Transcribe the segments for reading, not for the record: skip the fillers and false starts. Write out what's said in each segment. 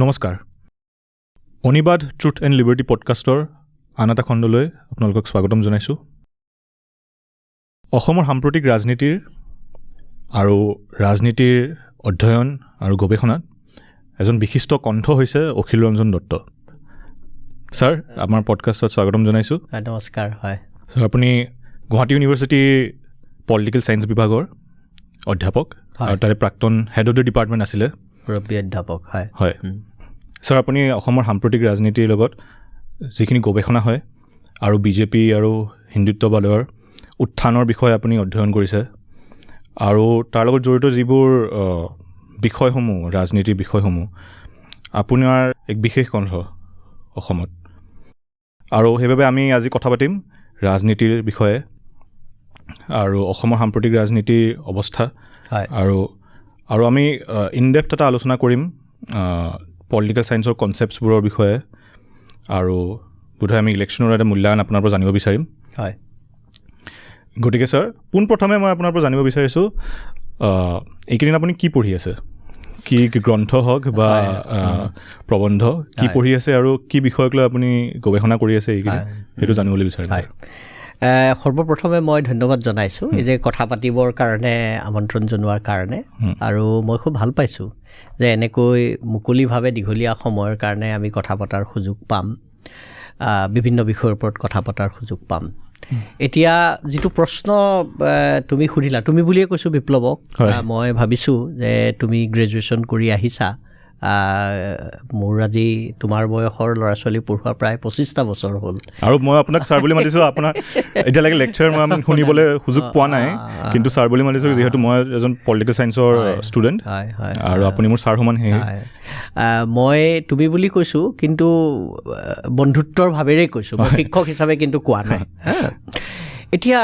নমস্কাৰ অনিবাদ truth and liberty পডকাষ্টৰ আন এটা খণ্ডলৈ আপোনালোকক স্বাগতম জনাইছোঁ। অসমৰ সাম্প্ৰতিক ৰাজনীতিৰ আৰু ৰাজনীতিৰ অধ্যয়ন আৰু গৱেষণাত এজন বিশিষ্ট কণ্ঠ হৈছে অখিল ৰঞ্জন দত্ত। ছাৰ, আমাৰ পডকাষ্টত স্বাগতম জনাইছোঁ। নমস্কাৰ। হয় ছাৰ, আপুনি গুৱাহাটী ইউনিভাৰ্চিটিৰ পলিটিকেল ছায়েন্স বিভাগৰ অধ্যাপক আৰু তাৰে প্ৰাক্তন হেড অফ দ্য ডিপাৰ্টমেণ্ট আছিলে, মুৰব্বী অধ্যাপক। হয় ছাৰ, আপুনি অসমৰ সাম্প্ৰতিক ৰাজনীতিৰ লগত যিখিনি গৱেষণা হয় আৰু বিজেপি আৰু হিন্দুত্ববাদৰ উত্থানৰ বিষয়ে আপুনি অধ্যয়ন কৰিছে আৰু তাৰ লগত জড়িত যিবোৰ বিষয়সমূহ, ৰাজনীতিৰ বিষয়সমূহ, আপোনাৰ এক বিশেষ কণ্ঠ অসমত, আৰু সেইবাবে আমি আজি কথা পাতিম ৰাজনীতিৰ বিষয়ে আৰু অসমৰ সাম্প্ৰতিক ৰাজনীতিৰ অৱস্থা, আৰু আমি ইনডেপ্থ এটা আলোচনা কৰিম পলিটিকেল ছায়েন্সৰ কনচেপ্টছবোৰৰ বিষয়ে, আৰু বোধহয় আমি ইলেকশ্যনৰ এটা মূল্যায়ন আপোনাৰ পৰা জানিব বিচাৰিম। হয়, গতিকে ছাৰ, পোনপ্ৰথমে মই আপোনাৰ পৰা জানিব বিচাৰিছোঁ, এইকেইদিন আপুনি কি পঢ়ি আছে? কি গ্ৰন্থ হওক বা প্ৰবন্ধ কি পঢ়ি আছে আৰু কি বিষয়ক লৈ আপুনি গৱেষণা কৰি আছে এইকেইদিন, সেইটো জানিবলৈ বিচাৰিম। সৰ্বপ্ৰথমে মই ধন্যবাদ জনাইছোঁ এই যে কথা পাতিবৰ কাৰণে আমন্ত্ৰণ জনোৱাৰ কাৰণে, আৰু মই খুব ভাল পাইছোঁ যে এনেকৈ মুকলিভাৱে দীঘলীয়া সময়ৰ কাৰণে আমি কথা পতাৰ সুযোগ পাম, বিভিন্ন বিষয়ৰ ওপৰত কথা পতাৰ সুযোগ পাম। এতিয়া যিটো প্ৰশ্ন তুমি সুধিলা, তুমি বুলিয়ে কৈছোঁ বিপ্লৱক, মই ভাবিছোঁ যে তুমি গ্ৰেজুৱেশ্যন কৰি আহিছা, মোৰ আজি তোমাৰ বয়সৰ ল'ৰা ছোৱালী পঢ়োৱা প্ৰায় 25টা বছৰ হ'ল, আৰু মই আপোনাক ছাৰ বুলি মাতিছোঁ। আপোনাৰ এতিয়ালৈকে লেকচাৰ মই শুনিবলৈ সুযোগ পোৱা নাই, কিন্তু ছাৰ বুলি মাতিছোঁ যিহেতু মই এজন পলিটিকেল ছায়েন্সৰ ষ্টুডেণ্ট আৰু আপুনি মোৰ ছাৰ সমান। মই তুমি বুলি কৈছোঁ, কিন্তু বন্ধুত্বৰ ভাৱেৰে কৈছোঁ, মই শিক্ষক হিচাপে কিন্তু কোৱা নাই। এতিয়া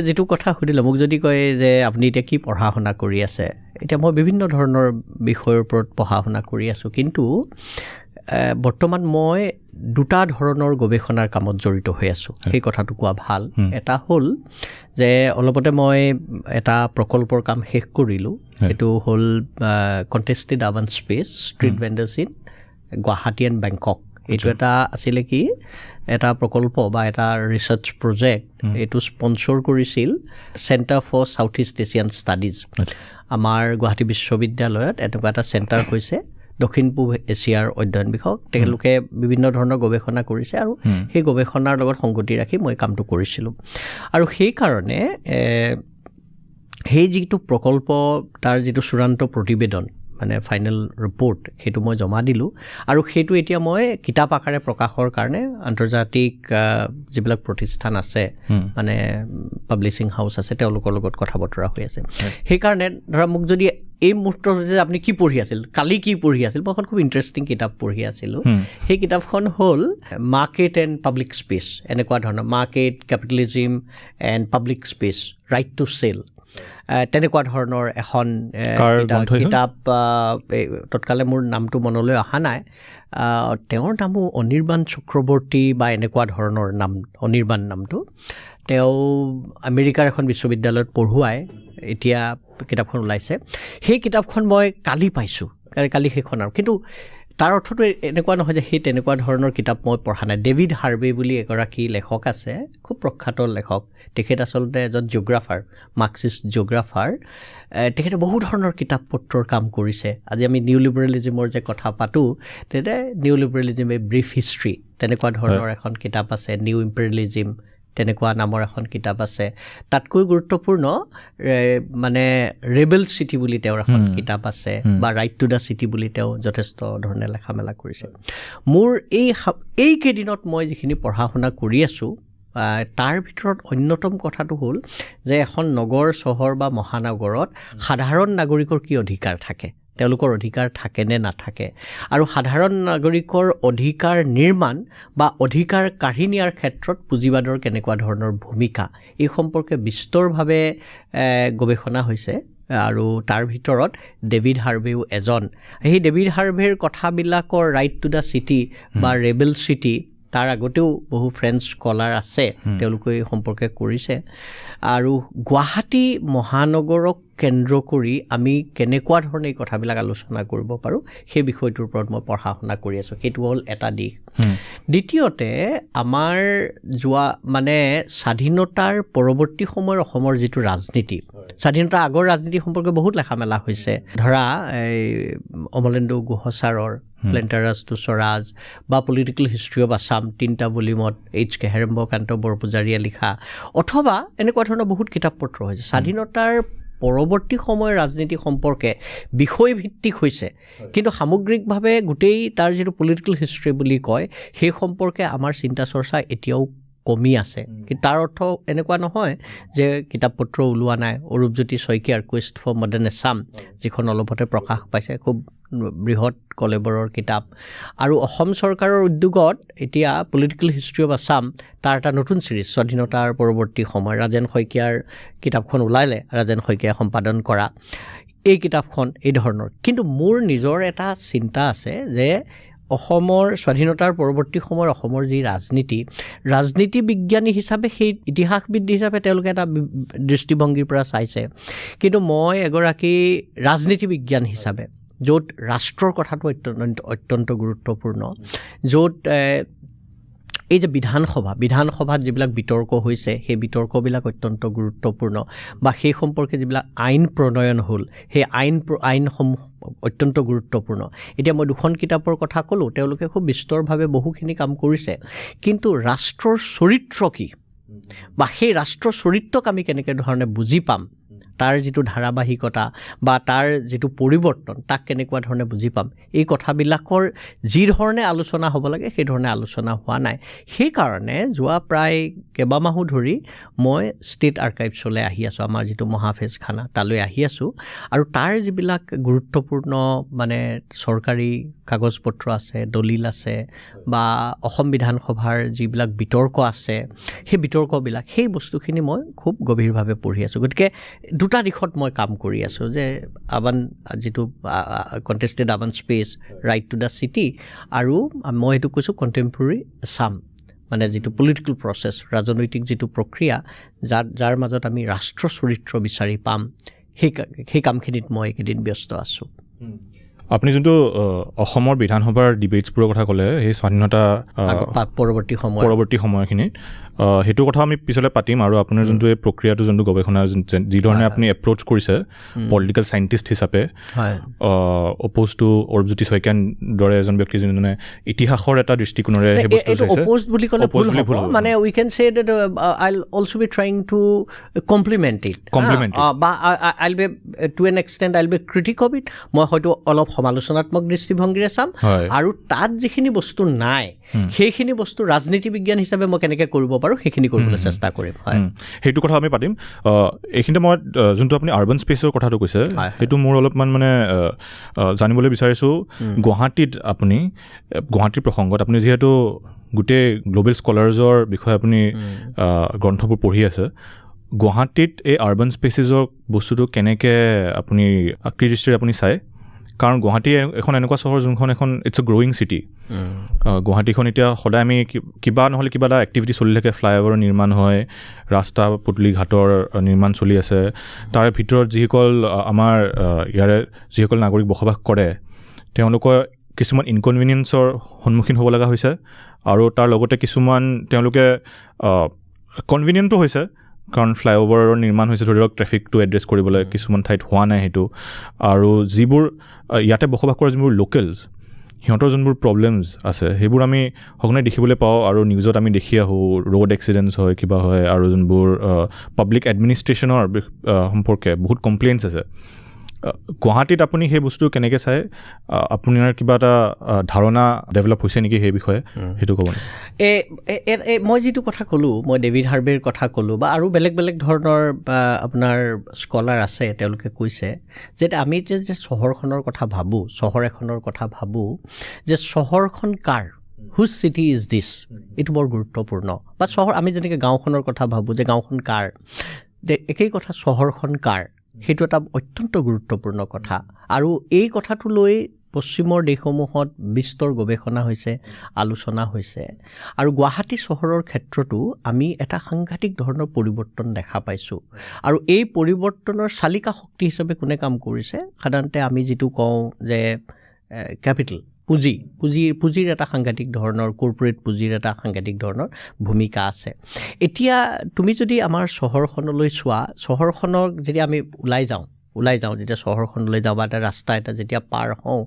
যিটো কথা সুধিলে, মোক যদি কয় যে আপুনি এতিয়া কি পঢ়া শুনা কৰি আছে, এতিয়া মই বিভিন্ন ধৰণৰ বিষয়ৰ ওপৰত পঢ়া শুনা কৰি আছোঁ, কিন্তু বৰ্তমান মই দুটা ধৰণৰ গৱেষণাৰ কামত জড়িত হৈ আছোঁ, সেই কথাটো কোৱা ভাল। এটা হ'ল যে অলপতে মই এটা প্ৰকল্পৰ কাম শেষ কৰিলোঁ, সেইটো হ'ল contested urban space street vendors in Guwahati and Bangkok. এইটো এটা আছিলে কি, এটা প্ৰকল্প বা এটা ৰিচাৰ্চ প্ৰজেক্ট, এইটো স্পনচৰ কৰিছিল centre for south east Asian studies. আমাৰ গুৱাহাটী বিশ্ববিদ্যালয়ত এনেকুৱা এটা চেণ্টাৰ হৈছে দক্ষিণ পূব এছিয়াৰ অধ্যয়ন বিষয়ক। তেওঁলোকে বিভিন্ন ধৰণৰ গৱেষণা কৰিছে আৰু সেই গৱেষণাৰ লগত সংগতি ৰাখি মই কামটো কৰিছিলোঁ, আৰু সেইকাৰণে সেই যিটো প্ৰকল্প, তাৰ যিটো চূড়ান্ত প্ৰতিবেদন মানে ফাইনেল ৰিপৰ্ট, সেইটো মই জমা দিলোঁ, আৰু সেইটো এতিয়া মই কিতাপ আকাৰে প্ৰকাশৰ কাৰণে আন্তৰ্জাতিক যিবিলাক প্ৰতিষ্ঠান আছে, মানে পাব্লিছিং হাউচ আছে, তেওঁলোকৰ লগত কথা বতৰা হৈ আছে। সেইকাৰণে ধৰা, মোক যদি এই মুহূৰ্তত যে আপুনি কি পঢ়ি আছিল, কালি কি পঢ়ি আছিল, মই এখন খুব ইণ্টাৰেষ্টিং কিতাপ পঢ়ি আছিলোঁ। সেই কিতাপখন হ'ল মাৰ্কেট এণ্ড পাব্লিক স্পেচ, এনেকুৱা ধৰণৰ market, capitalism and public space, right to sell, তেনেকুৱা ধৰণৰ এখন কিতাপ। তৎকালে মোৰ নামটো মনলৈ অহা নাই, তেওঁৰ নামো অনিৰ্বাণ চক্ৰৱৰ্তী বা এনেকুৱা ধৰণৰ নাম, অনিৰ্বাণ নামটো। তেওঁ আমেৰিকাৰ এখন বিশ্ববিদ্যালয়ত পঢ়ুৱাই, এতিয়া কিতাপখন ওলাইছে। সেই কিতাপখন মই কালি পাইছোঁ, কালি সেইখন, আৰু কিন্তু তাৰ অৰ্থটো এনেকুৱা নহয় যে সেই তেনেকুৱা ধৰণৰ কিতাপ মই পঢ়া নাই। ডেভিড হাৰ্ভে বুলি এগৰাকী লেখক আছে, খুব প্ৰখ্যাত লেখক, তেখেত আচলতে এজন জিঅ'গ্ৰাফাৰ, মাৰ্কছিষ্ট জিঅ'গ্ৰাফাৰ। তেখেতে বহু ধৰণৰ কিতাপ পত্ৰৰ কাম কৰিছে। আজি আমি নিউ লিবাৰেলিজিমৰ যে কথা পাতোঁ, তেতিয়া নিউ লিবাৰেলিজিম এ ব্ৰিফ হিষ্ট্ৰী, তেনেকুৱা ধৰণৰ এখন কিতাপ আছে। নিউ ইম্পেৰিয়েলিজিম তেনেকুৱা নামৰ এখন কিতাপ আছে। তাতকৈ গুৰুত্বপূৰ্ণ মানে ৰেবেল চিটি বুলি তেওঁৰ এখন কিতাপ আছে, বা ৰাইট টু দ্য চিটি বুলি তেওঁ যথেষ্ট ধৰণে লেখা মেলা কৰিছে। মোৰ এইকেইদিনত মই যিখিনি পঢ়া শুনা কৰি আছোঁ, তাৰ ভিতৰত অন্যতম কথাটো হ'ল যে এখন নগৰ, চহৰ বা মহানগৰত সাধাৰণ নাগৰিকৰ কি অধিকাৰ থাকে, তেওঁলোকৰ অধিকাৰ থাকে নে নাথাকে, আৰু সাধাৰণ নাগৰিকৰ অধিকাৰ নিৰ্মাণ বা অধিকাৰ কাঢ়ি নিয়াৰ ক্ষেত্ৰত পুঁজিবাদৰ কেনেকুৱা ধৰণৰ ভূমিকা, এই সম্পৰ্কে বিস্তৰভাৱে গৱেষণা হৈছে, আৰু তাৰ ভিতৰত ডেভিড হাৰ্ভেও এজন। সেই ডেভিড হাৰ্ভেৰ কথাবিলাকৰ ৰাইট টু দ্য চিটি বা ৰেবেল চিটি, তাৰ আগতেও বহু ফ্ৰেঞ্চ স্কলাৰ আছে, তেওঁলোকে এই সম্পৰ্কে কৰিছে। আৰু গুৱাহাটী মহানগৰক কেন্দ্ৰ কৰি আমি কেনেকুৱা ধৰণে এই কথাবিলাক আলোচনা কৰিব পাৰোঁ সেই বিষয়টোৰ ওপৰত মই পঢ়া শুনা কৰি আছোঁ। সেইটো হ'ল এটা দিশ। দ্বিতীয়তে আমাৰ যোৱা মানে স্বাধীনতাৰ পৰৱৰ্তী সময়ৰ অসমৰ যিটো ৰাজনীতি, স্বাধীনতাৰ আগৰ ৰাজনীতি সম্পৰ্কে বহুত লেখা মেলা হৈছে। ধৰা এই অমলেন্দু গুহ ছাৰৰ প্লেণ্টাৰাছ টু স্বৰাজ বা পলিটিকেল হিষ্ট্ৰী অফ আছাম 3টা ভলিউমত H.K. হেৰম্বকান্ত বৰপূজাৰীয়ে লিখা, অথবা এনেকুৱা ধৰণৰ বহুত কিতাপ পত্ৰ হৈছে। স্বাধীনতাৰ পৰৱৰ্তী সময়ৰ ৰাজনীতি সম্পৰ্কে বিষয়ভিত্তিক হৈছে, কিন্তু সামগ্ৰিকভাৱে গোটেই তাৰ যিটো পলিটিকেল হিষ্ট্ৰী বুলি কয় সেই সম্পৰ্কে আমাৰ চিন্তা চৰ্চা এতিয়াও কমি আছে। কিন্তু তাৰ অৰ্থ এনেকুৱা নহয় যে কিতাপ পত্ৰ ওলোৱা নাই। অৰূপজ্যোতি শইকীয়াৰ কুৱেষ্ট ফৰ মডাৰ্ণ আছাম, যিখন অলপতে প্ৰকাশ পাইছে, খুব বৃহৎ কলেবৰৰ কিতাপ। আৰু অসম চৰকাৰৰ উদ্যোগত এতিয়া পলিটিকেল হিষ্ট্ৰী অফ আছাম তাৰ এটা নতুন ছিৰিজ, স্বাধীনতাৰ পৰৱৰ্তী সময়, ৰাজেন শইকীয়াৰ কিতাপখন ওলালে, ৰাজেন শইকীয়াই সম্পাদন কৰা এই কিতাপখন এই ধৰণৰ। কিন্তু মোৰ নিজৰ এটা চিন্তা আছে যে অসমৰ স্বাধীনতাৰ পৰৱৰ্তী সময়ৰ অসমৰ যি ৰাজনীতি বিজ্ঞানী হিচাপে, সেই ইতিহাসবিদ হিচাপে তেওঁলোকে এটা দৃষ্টিভংগীৰ পৰা চাইছে, কিন্তু মই এগৰাকী ৰাজনীতি বিজ্ঞান হিচাপে, য'ত ৰাষ্ট্ৰৰ কথাটো অত্যন্ত গুৰুত্বপূৰ্ণ, য'ত এই যে বিধানসভাত যিবিলাক বিতৰ্ক হৈছে সেই বিতৰ্কবিলাক অত্যন্ত গুৰুত্বপূৰ্ণ, বা সেই সম্পৰ্কে যিবিলাক আইন প্ৰণয়ন হ'ল সেই আইনসমূহ অত্যন্ত গুৰুত্বপূৰ্ণ। এতিয়া মই 2খন কিতাপৰ কথা ক'লোঁ, তেওঁলোকে খুব বিস্তৰভাৱে বহুখিনি কাম কৰিছে, কিন্তু ৰাষ্ট্ৰৰ চৰিত্ৰ কি বা সেই ৰাষ্ট্ৰৰ চৰিত্ৰক আমি কেনেকৈ ধৰণে বুজি পাম, তাৰ যিটো ধাৰাবাহিকতা বা তাৰ যিটো পৰিৱৰ্তন, তাক কেনেকুৱা ধৰণে বুজি পাম, এই কথাবিলাকৰ যি ধৰণে আলোচনা হ'ব লাগে সেই ধৰণে আলোচনা হোৱা নাই। সেইকাৰণে যোৱা প্ৰায় কেইবামাহো ধৰি মই ষ্টেট আৰ্কাইভছলৈ আহি আছোঁ, আমাৰ যিটো মহাফেজখানা তালৈ আহি আছোঁ, আৰু তাৰ যিবিলাক গুৰুত্বপূৰ্ণ মানে চৰকাৰী কাগজ পত্ৰ আছে, দলিল আছে, বা অসম বিধানসভাৰ যিবিলাক বিতৰ্ক আছে সেই বিতৰ্কবিলাক, সেই বস্তুখিনি মই খুব গভীৰভাৱে পঢ়ি আছোঁ। গতিকে 2টা দিশত মই কাম কৰি আছোঁ, যে আবান যিটো contested urban space, right to the city, আৰু মই এইটো কৈছোঁ কণ্টেম্পৰেৰী আছাম, মানে যিটো পলিটিকেল প্ৰচেছ, ৰাজনৈতিক যিটো প্ৰক্ৰিয়া, যাৰ মাজত আমি ৰাষ্ট্ৰ চৰিত্ৰ বিচাৰি পাম, সেই কামখিনিত মই এইকেইদিন ব্যস্ত আছোঁ। আপুনি যোনটো অসমৰ বিধানসভাৰ ডিবেটছবোৰৰ কথা ক'লে, সেই স্বাধীনতা পৰৱৰ্তী সময়খিনিত, সেইটো কথা আমি পিছলৈ পাতিম। আৰু আপোনাৰ যোনটো এই প্ৰক্ৰিয়াটো, যোনটো গৱেষণা যি ধৰণে আপুনি এপ্ৰ'চ কৰিছে পলিটিকেল চাইণ্টিষ্ট হিচাপে, অপ'জ টু অৰূপজ্যোতি শইকীয়াৰ দৰে এজন ব্যক্তি যোনজনে ইতিহাসৰ এটা দৃষ্টিকোণেৰে সেই বস্তু অপ'জ বুলি ক'লে ভুল হ'ব, মানে we can say that I will also' be trying to complement it, বা I will be to an extent I will be critic of it. মই হয়তো অলপ সমালোচনাত্মক দৃষ্টিভংগীৰে চাম, আৰু তাত যিখিনি বস্তু নাই সেইখিনি বস্তু ৰাজনীতি বিজ্ঞান হিচাপে মই কেনেকৈ কৰিব পাৰোঁ সেইখিনি কৰিবলৈ চেষ্টা কৰিম। সেইটো কথা আমি পাতিম। এইখিনিতে মই যোনটো আপুনি আৰ্বান স্পেচৰ কথাটো কৈছে, সেইটো মোৰ অলপমান মানে জানিবলৈ বিচাৰিছোঁ। গুৱাহাটীৰ প্ৰসংগত আপুনি যিহেতু গোটেই গ্ল'বেল স্কলাৰ্ছৰ বিষয়ে আপুনি গ্ৰন্থবোৰ পঢ়ি আছে, গুৱাহাটীত এই আৰ্বান স্পেচেছৰ বস্তুটো কেনেকৈ আপুনি আকৃষ্টৰে আপুনি চায়? কাৰণ গুৱাহাটী এখন এনেকুৱা চহৰ যোনখন এখন ইটছ এ গ্ৰ'য়িং চিটি। গুৱাহাটীখন এতিয়া সদায় আমি কিবা নহ'লে কিবা এটা এক্টিভিটি চলি থাকে, ফ্লাইঅভাৰৰ নিৰ্মাণ হয়, ৰাস্তা পদূলি ঘাটৰ নিৰ্মাণ চলি আছে। তাৰে ভিতৰত যিসকল আমাৰ ইয়াৰে যিসকল নাগৰিক বসবাস কৰে, তেওঁলোকৰ কিছুমান ইনকনভিনিয়েঞ্চৰ সন্মুখীন হ'ব লগা হৈছে, আৰু তাৰ লগতে কিছুমান তেওঁলোকে কনভিনিয়েণ্টো হৈছে, কাৰণ ফ্লাইঅভাৰৰ নিৰ্মাণ হৈছে, ধৰি লওক ট্ৰেফিকটো এড্ৰেছ কৰিবলৈ কিছুমান ঠাইত হোৱা নাই সেইটো। আৰু যিবোৰ ইয়াতে বসবাস কৰা যিবোৰ লোকেলছ, সিহঁতৰ যোনবোৰ প্ৰব্লেমছ আছে সেইবোৰ আমি সঘনাই দেখিবলৈ পাওঁ, আৰু নিউজত আমি দেখি আহোঁ, ৰোড এক্সিডেণ্টছ হয়, কিবা হয়, আৰু যোনবোৰ পাব্লিক এডমিনিষ্ট্ৰেশ্যনৰ সম্পৰ্কে বহুত কমপ্লেইনছ আছে। গুৱাহাটীত আপুনি সেই বস্তু কেনেকৈ চায়? আপোনাৰ কিবা এটা ধাৰণা ডেভেলপ হৈছে নেকি সেই বিষয়ে, সেইটো ক'ব নেকি? মই যিটো কথা ক'লোঁ, মই ডেভিড হাৰ্ভেৰ কথা ক'লোঁ, বা আৰু বেলেগ বেলেগ ধৰণৰ আপোনাৰ স্কলাৰ আছে, তেওঁলোকে কৈছে যে আমি যে চহৰখনৰ কথা ভাবোঁ, চহৰ এখনৰ কথা ভাবোঁ, যে চহৰখন কাৰ, হুজ চিটি ইজ দিছ, এইটো বৰ গুৰুত্বপূৰ্ণ। বা চহৰ, আমি যেনেকৈ গাঁওখনৰ কথা ভাবোঁ যে গাঁওখন কাৰ, একেই কথা চহৰখন কাৰ, সেইটো এটা অত্যন্ত গুৰুত্বপূৰ্ণ কথা। আৰু এই কথাটো লৈ পশ্চিমৰ দেশসমূহত বিস্তৰ গৱেষণা হৈছে, আলোচনা হৈছে, আৰু গুৱাহাটী চহৰৰ ক্ষেত্ৰতো আমি এটা সাংঘাতিক ধৰণৰ পৰিৱৰ্তন দেখা পাইছোঁ। আৰু এই পৰিৱৰ্তনৰ চালিকা শক্তি হিচাপে কোনে কাম কৰিছে? সাধাৰণতে আমি যিটো কওঁ যে কেপিটেল, পুঁজিৰ এটা সাংঘাতিক ধৰণৰ, কৰ্পৰেট পুঁজিৰ এটা সাংঘাতিক ধৰণৰ ভূমিকা আছে। এতিয়া তুমি যদি আমাৰ চহৰখনলৈ চোৱা, চহৰখনৰ যেতিয়া আমি ওলাই যাওঁ, যেতিয়া চহৰখনলৈ যাওঁ বা এটা ৰাস্তা এটা যেতিয়া পাৰ হওঁ,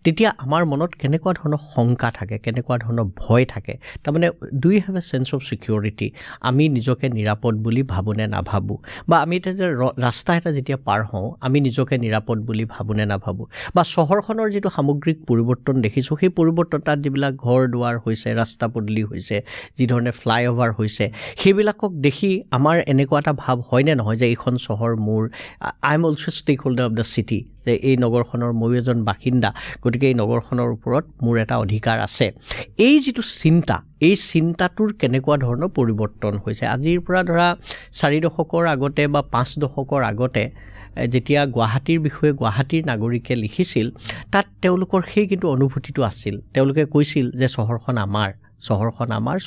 তেতিয়া আমাৰ মনত কেনেকুৱা ধৰণৰ শংকা থাকে, কেনেকুৱা ধৰণৰ ভয় থাকে। তাৰমানে do you have a sense of security? আমি নিজকে নিৰাপদ বুলি ভাবোঁনে নাভাবোঁ? বা আমি এতিয়া যে ৰাস্তা এটা যেতিয়া পাৰ হওঁ, আমি নিজকে নিৰাপদ বুলি ভাবোঁনে নাভাবোঁ? বা চহৰখনৰ যিটো সামগ্ৰিক পৰিৱৰ্তন দেখিছোঁ, সেই পৰিৱৰ্তন, তাত যিবিলাক ঘৰ দুৱাৰ হৈছে, ৰাস্তা পদূলি হৈছে, যিধৰণে ফ্লাইঅভাৰ হৈছে, সেইবিলাকক দেখি আমাৰ এনেকুৱা এটা ভাৱ হয়নে নহয় যে এইখন চহৰ মোৰ, I am also stakeholder of the city, যে এই নগৰখনৰ ময়ো এজন বাসিন্দা, গতিকে এই নগৰখনৰ ওপৰত মোৰ এটা অধিকাৰ আছে। এই যিটো চিন্তা, এই চিন্তাটোৰ কেনেকুৱা ধৰণৰ পৰিৱৰ্তন হৈছে? আজিৰ পৰা ধৰা 4 দশকৰ আগতে বা 5 দশকৰ আগতে যেতিয়া গুৱাহাটীৰ বিষয়ে গুৱাহাটীৰ নাগৰিকে লিখিছিল, তাত তেওঁলোকৰ সেই কিন্তু অনুভূতিটো আছিল। তেওঁলোকে কৈছিল যে চহৰখন আমাৰ,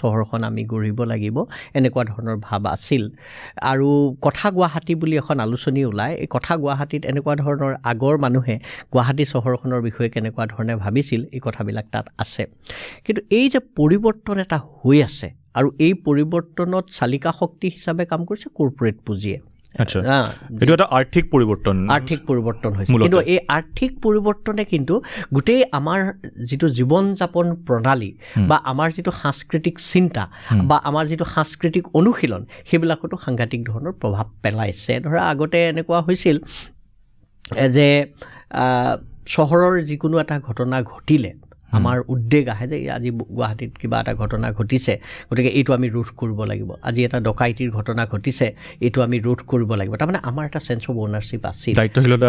চহৰখন আমি গঢ়িব লাগিব, এনেকুৱা ধৰণৰ ভাৱ আছিল। আৰু কথা গুৱাহাটী বুলি এখন আলোচনী ওলায়, এই কথা গুৱাহাটীত এনেকুৱা ধৰণৰ আগৰ মানুহে গুৱাহাটী চহৰখনৰ বিষয়ে কেনেকুৱা ধৰণে ভাবিছিল, এই কথাবিলাক তাত আছে। কিন্তু এই যে পৰিৱৰ্তন এটা হৈ আছে, আৰু এই পৰিৱৰ্তনত চালিকা শক্তি হিচাপে কাম কৰিছে কৰ্পৰেট পুঁজিয়ে। আচ্ছা, এইটো এটা আৰ্থিক পৰিৱৰ্তন হৈছে। কিন্তু এই আৰ্থিক পৰিৱৰ্তনে কিন্তু গোটেই আমাৰ যিটো জীৱন যাপন প্ৰণালী বা আমাৰ যিটো সাংস্কৃতিক চিন্তা বা আমাৰ যিটো সাংস্কৃতিক অনুশীলন, সেইবিলাকতো সাংঘাতিক ধৰণৰ প্ৰভাৱ পেলাইছে। ধৰা আগতে এনেকুৱা হৈছিল যে চহৰৰ যিকোনো এটা ঘটনা ঘটিলে আমাৰ উদ্বেগ আহে যে আজি গুৱাহাটীত কিবা এটা ঘটনা ঘটিছে, গতিকে এইটো আমি ৰোধ কৰিব লাগিব। আজি এটা ডকাইতিৰ ঘটনা ঘটিছে, এইটো আমি ৰোধ কৰিব লাগিব। তাৰমানে আমাৰ এটা চেন্স অফ অ'নাৰশ্বিপ আছিল, দায়িত্বশীলতা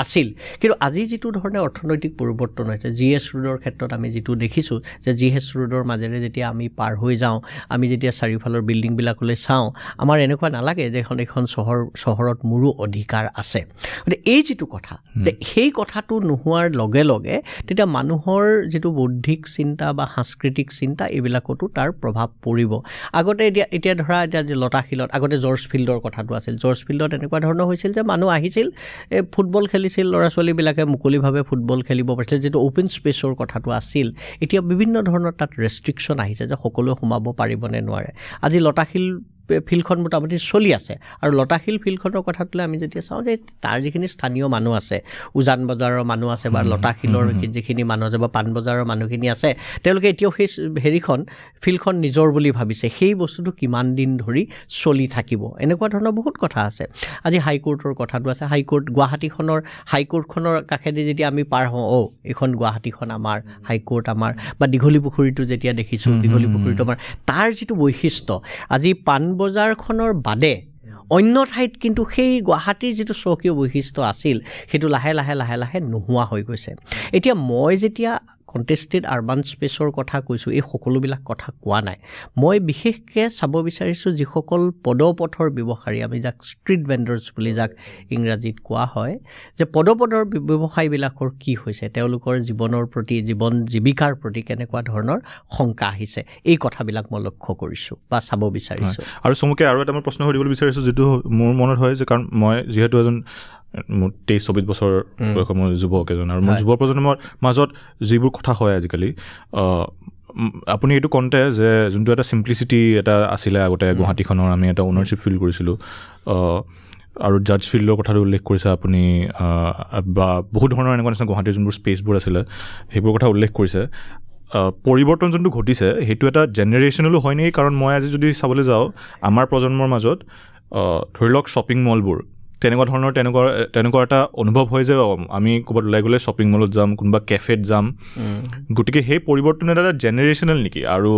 আছিল। কিন্তু আজি যিটো ধৰণে অৰ্থনৈতিক পৰিৱৰ্তন হৈছে, GS ৰোডৰ ক্ষেত্ৰত আমি যিটো দেখিছোঁ যে GS ৰোডৰ মাজেৰে যেতিয়া আমি পাৰ হৈ যাওঁ, আমি যেতিয়া চাৰিওফালৰ বিল্ডিংবিলাকলৈ চাওঁ, আমাৰ এনেকুৱা নালাগে যে এইখন চহৰত মোৰো অধিকাৰ আছে। গতিকে এই যিটো কথা, যে সেই কথাটো নোহোৱাৰ লগে লগে তেতিয়া মানুহৰ যিটো বৌদ্ধিক চিন্তা বা সাংস্কৃতিক চিন্তা, এইবিলাকতো তাৰ প্ৰভাৱ পৰিব। আগতে এতিয়া ধৰা লতাশিলত আগতে জৰ্জ ফিল্ডৰ কথাটো আছিল। জৰ্জ ফিল্ডত এনেকুৱা ধৰণৰ হৈছিল যে মানুহ আহিছিল, ফুটবল খেলিছিল, ল'ৰা ছোৱালীবিলাকে মুকলিভাৱে ফুটবল খেলিব পাৰিছিল, যিটো অ'পেন স্পেচৰ কথাটো আছিল। এতিয়া বিভিন্ন ধৰণৰ তাত ৰেষ্ট্ৰিকশ্যন আহিছে যে সকলোৱে সোমাব পাৰিবনে নোৱাৰে। আজি লতাশিল ফিল্ডখন মোটামুটি চলি আছে, আৰু লতাশিল ফিল্ডখনৰ কথাটোলৈ আমি যেতিয়া চাওঁ যে তাৰ যিখিনি স্থানীয় মানুহ আছে, উজান বজাৰৰ মানুহ আছে বা লতাশিলৰ যিখিনি মানুহ আছে বা পাণবজাৰৰ মানুহখিনি আছে, তেওঁলোকে এতিয়াও সেই ফিল্ডখন নিজৰ বুলি ভাবিছে। সেই বস্তুটো কিমান দিন ধৰি চলি থাকিব, এনেকুৱা ধৰণৰ বহুত কথা আছে। আজি হাইকোৰ্টৰ কথাটো আছে। গুৱাহাটীখনৰ হাইকোৰ্টখনৰ কাষেদি যেতিয়া আমি পাৰ হওঁ, এইখন গুৱাহাটীখন আমাৰ, হাইকোৰ্ট আমাৰ। বা দীঘলী পুখুৰীটো যেতিয়া দেখিছোঁ, দীঘলী পুখুৰীটো আমাৰ, তাৰ যিটো বৈশিষ্ট্য, আজি পাণবজাৰখনৰ বাদে অন্য ঠাইত কিন্তু সেই গুৱাহাটীৰ যিটো স্বকীয় বৈশিষ্ট্য আছিল, সেইটো লাহে লাহে নোহোৱা হৈ গৈছে। এতিয়া মই যেতিয়া কণ্টেষ্টেড আৰ্বান স্পেচৰ কথা কৈছোঁ, এই সকলোবিলাক কথা কোৱা নাই। মই বিশেষকৈ চাব বিচাৰিছোঁ যিসকল পদপথৰ ব্যৱসায়ী, আমি যাক ষ্ট্ৰীট ভেণ্ডাৰ্ছ বুলি যাক ইংৰাজীত কোৱা হয়, যে পদপথৰ ব্যৱসায়ীবিলাকৰ কি হৈছে, তেওঁলোকৰ জীৱনৰ প্ৰতি, জীৱন জীৱিকাৰ প্ৰতি কেনেকুৱা ধৰণৰ শংকা আহিছে, এই কথাবিলাক মই লক্ষ্য কৰিছোঁ বা চাব বিচাৰিছোঁ। আৰু চমুকে আৰু এটা মই প্ৰশ্ন সুধিবলৈ বিচাৰিছোঁ, যিটো মোৰ মনত হয় যে কাৰণ মই যিহেতু এজন মোৰ 23-24 বছৰ বয়সৰ মই যুৱক এজন, আৰু মোৰ যুৱ প্ৰজন্মৰ মাজত যিবোৰ কথা হয় আজিকালি, আপুনি এইটো কওঁতে যে যোনটো এটা চিম্প্লিচিটি এটা আছিলে আগতে গুৱাহাটীখনৰ, আমি এটা অ'নাৰশ্বিপ ফিল কৰিছিলোঁ, আৰু জাজ ফিল্ডৰ কথাটো উল্লেখ কৰিছে আপুনি, বা বহুত ধৰণৰ এনেকুৱা নিচিনা গুৱাহাটীৰ যোনবোৰ স্পেচবোৰ আছিলে সেইবোৰ কথা উল্লেখ কৰিছে। পৰিৱৰ্তন যোনটো ঘটিছে সেইটো এটা জেনেৰেশ্যনেলো হয় নেকি? কাৰণ মই আজি যদি চাবলৈ যাওঁ, আমাৰ প্ৰজন্মৰ মাজত ধৰি লওক শ্বপিং মলবোৰ, তেনেকুৱা এটা অনুভৱ হয় যে আমি ক'ৰবাত ওলাই গ'লে শ্বপিং মলত যাম, কোনোবা কেফেত যাম। গতিকে সেই পৰিৱৰ্তন এটা জেনেৰেশ্যনেল নেকি? আৰু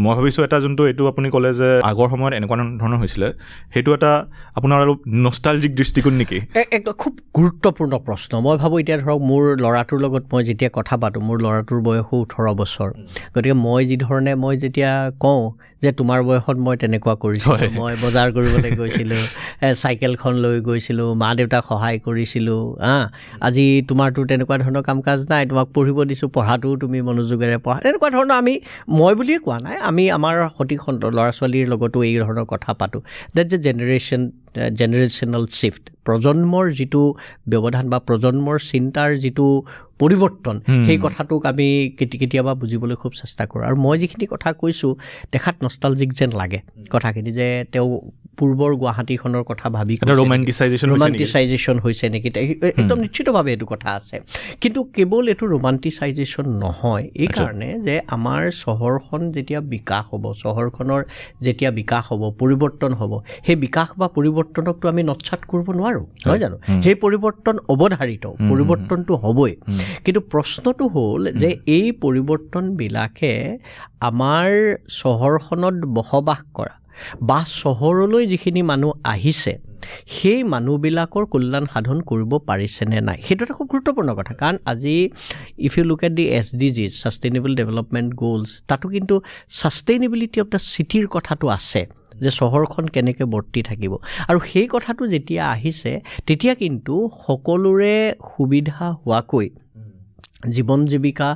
মই ভাবিছোঁ এটা যোনটো এইটো আপুনি ক'লে যে আগৰ সময়ত এনেকুৱা ধৰণৰ হৈছিলে, সেইটো এটা আপোনাৰ অলপ নষ্টালজিক দৃষ্টিকোণ নেকি? একদম খুব গুৰুত্বপূৰ্ণ প্ৰশ্ন। মই ভাবোঁ এতিয়া ধৰক মোৰ ল'ৰাটোৰ লগত মই যেতিয়া কথা পাতোঁ, মোৰ ল'ৰাটোৰ বয়সো 18 বছৰ, গতিকে মই যেতিয়া কওঁ যে তোমাৰ বয়সত মই তেনেকুৱা কৰিছিলোঁ, মই বজাৰ কৰিবলৈ গৈছিলোঁ, চাইকেলখন লৈ গৈছিলোঁ, মা দেউতাক সহায় কৰিছিলোঁ, আজি তোমাৰতো তেনেকুৱা ধৰণৰ কাম কাজ নাই, তোমাক পঢ়িব দিছোঁ, পঢ়াটোও তুমি মনোযোগেৰে পঢ়া, এনেকুৱা ধৰণৰ মই বুলিয়ে কোৱা নাই, আমি আমাৰ সঠিক ল'ৰা ছোৱালীৰ লগতো এই ধৰণৰ কথা পাতোঁ। ডেটছ এ জেনেৰেশ্যনেল শ্বিফ্ট, প্ৰজন্মৰ যিটো ব্যৱধান বা প্ৰজন্মৰ চিন্তাৰ যিটো পৰিৱৰ্তন, সেই কথাটোক আমি কেতিয়াবা বুজিবলৈ খুব চেষ্টা কৰোঁ। আৰু মই যিখিনি কথা কৈছোঁ দেখাত নষ্টালজিক যেন লাগে কথাখিনি, যে তেওঁ পূৰ্বৰ গুৱাহাটীখনৰ কথা ভাবি ৰোমান্টিচাইজেশ্যন হৈছে নেকি, একদম নিশ্চিতভাৱে এইটো কথা আছে। কিন্তু কেৱল এইটো ৰোমান্টিচাইজেশ্যন নহয়, এইকাৰণে যে আমাৰ চহৰখন যেতিয়া বিকাশ হ'ব, চহৰখনৰ যেতিয়া বিকাশ হ'ব, পৰিৱৰ্তন হ'ব, সেই বিকাশ বা পৰিৱৰ্তনকতো আমি নৎসাত কৰিব নোৱাৰোঁ, নহয় জানো? সেই পৰিৱৰ্তন অৱধাৰিত, পৰিৱৰ্তনটো হ'বই। কিন্তু প্ৰশ্নটো হ'ল যে এই পৰিৱৰ্তনবিলাকে আমাৰ চহৰখনত বসবাস কৰা বা চহৰলৈ যিখিনি মানুহ আহিছে সেই মানুহবিলাকৰ কল্যাণ সাধন কৰিব পাৰিছেনে নাই, সেইটো এটা খুব গুৰুত্বপূৰ্ণ কথা। কাৰণ আজি if you look at the SDGs, sustainable development goals, তাতো কিন্তু ছাষ্টেইনেবিলিটি অফ দ্য চিটিৰ কথাটো আছে, যে চহৰখন কেনেকৈ বৰ্তি থাকিব। আৰু সেই কথাটো যেতিয়া আহিছে তেতিয়া কিন্তু সকলোৰে সুবিধা হোৱাকৈ, জীৱন জীৱিকাৰ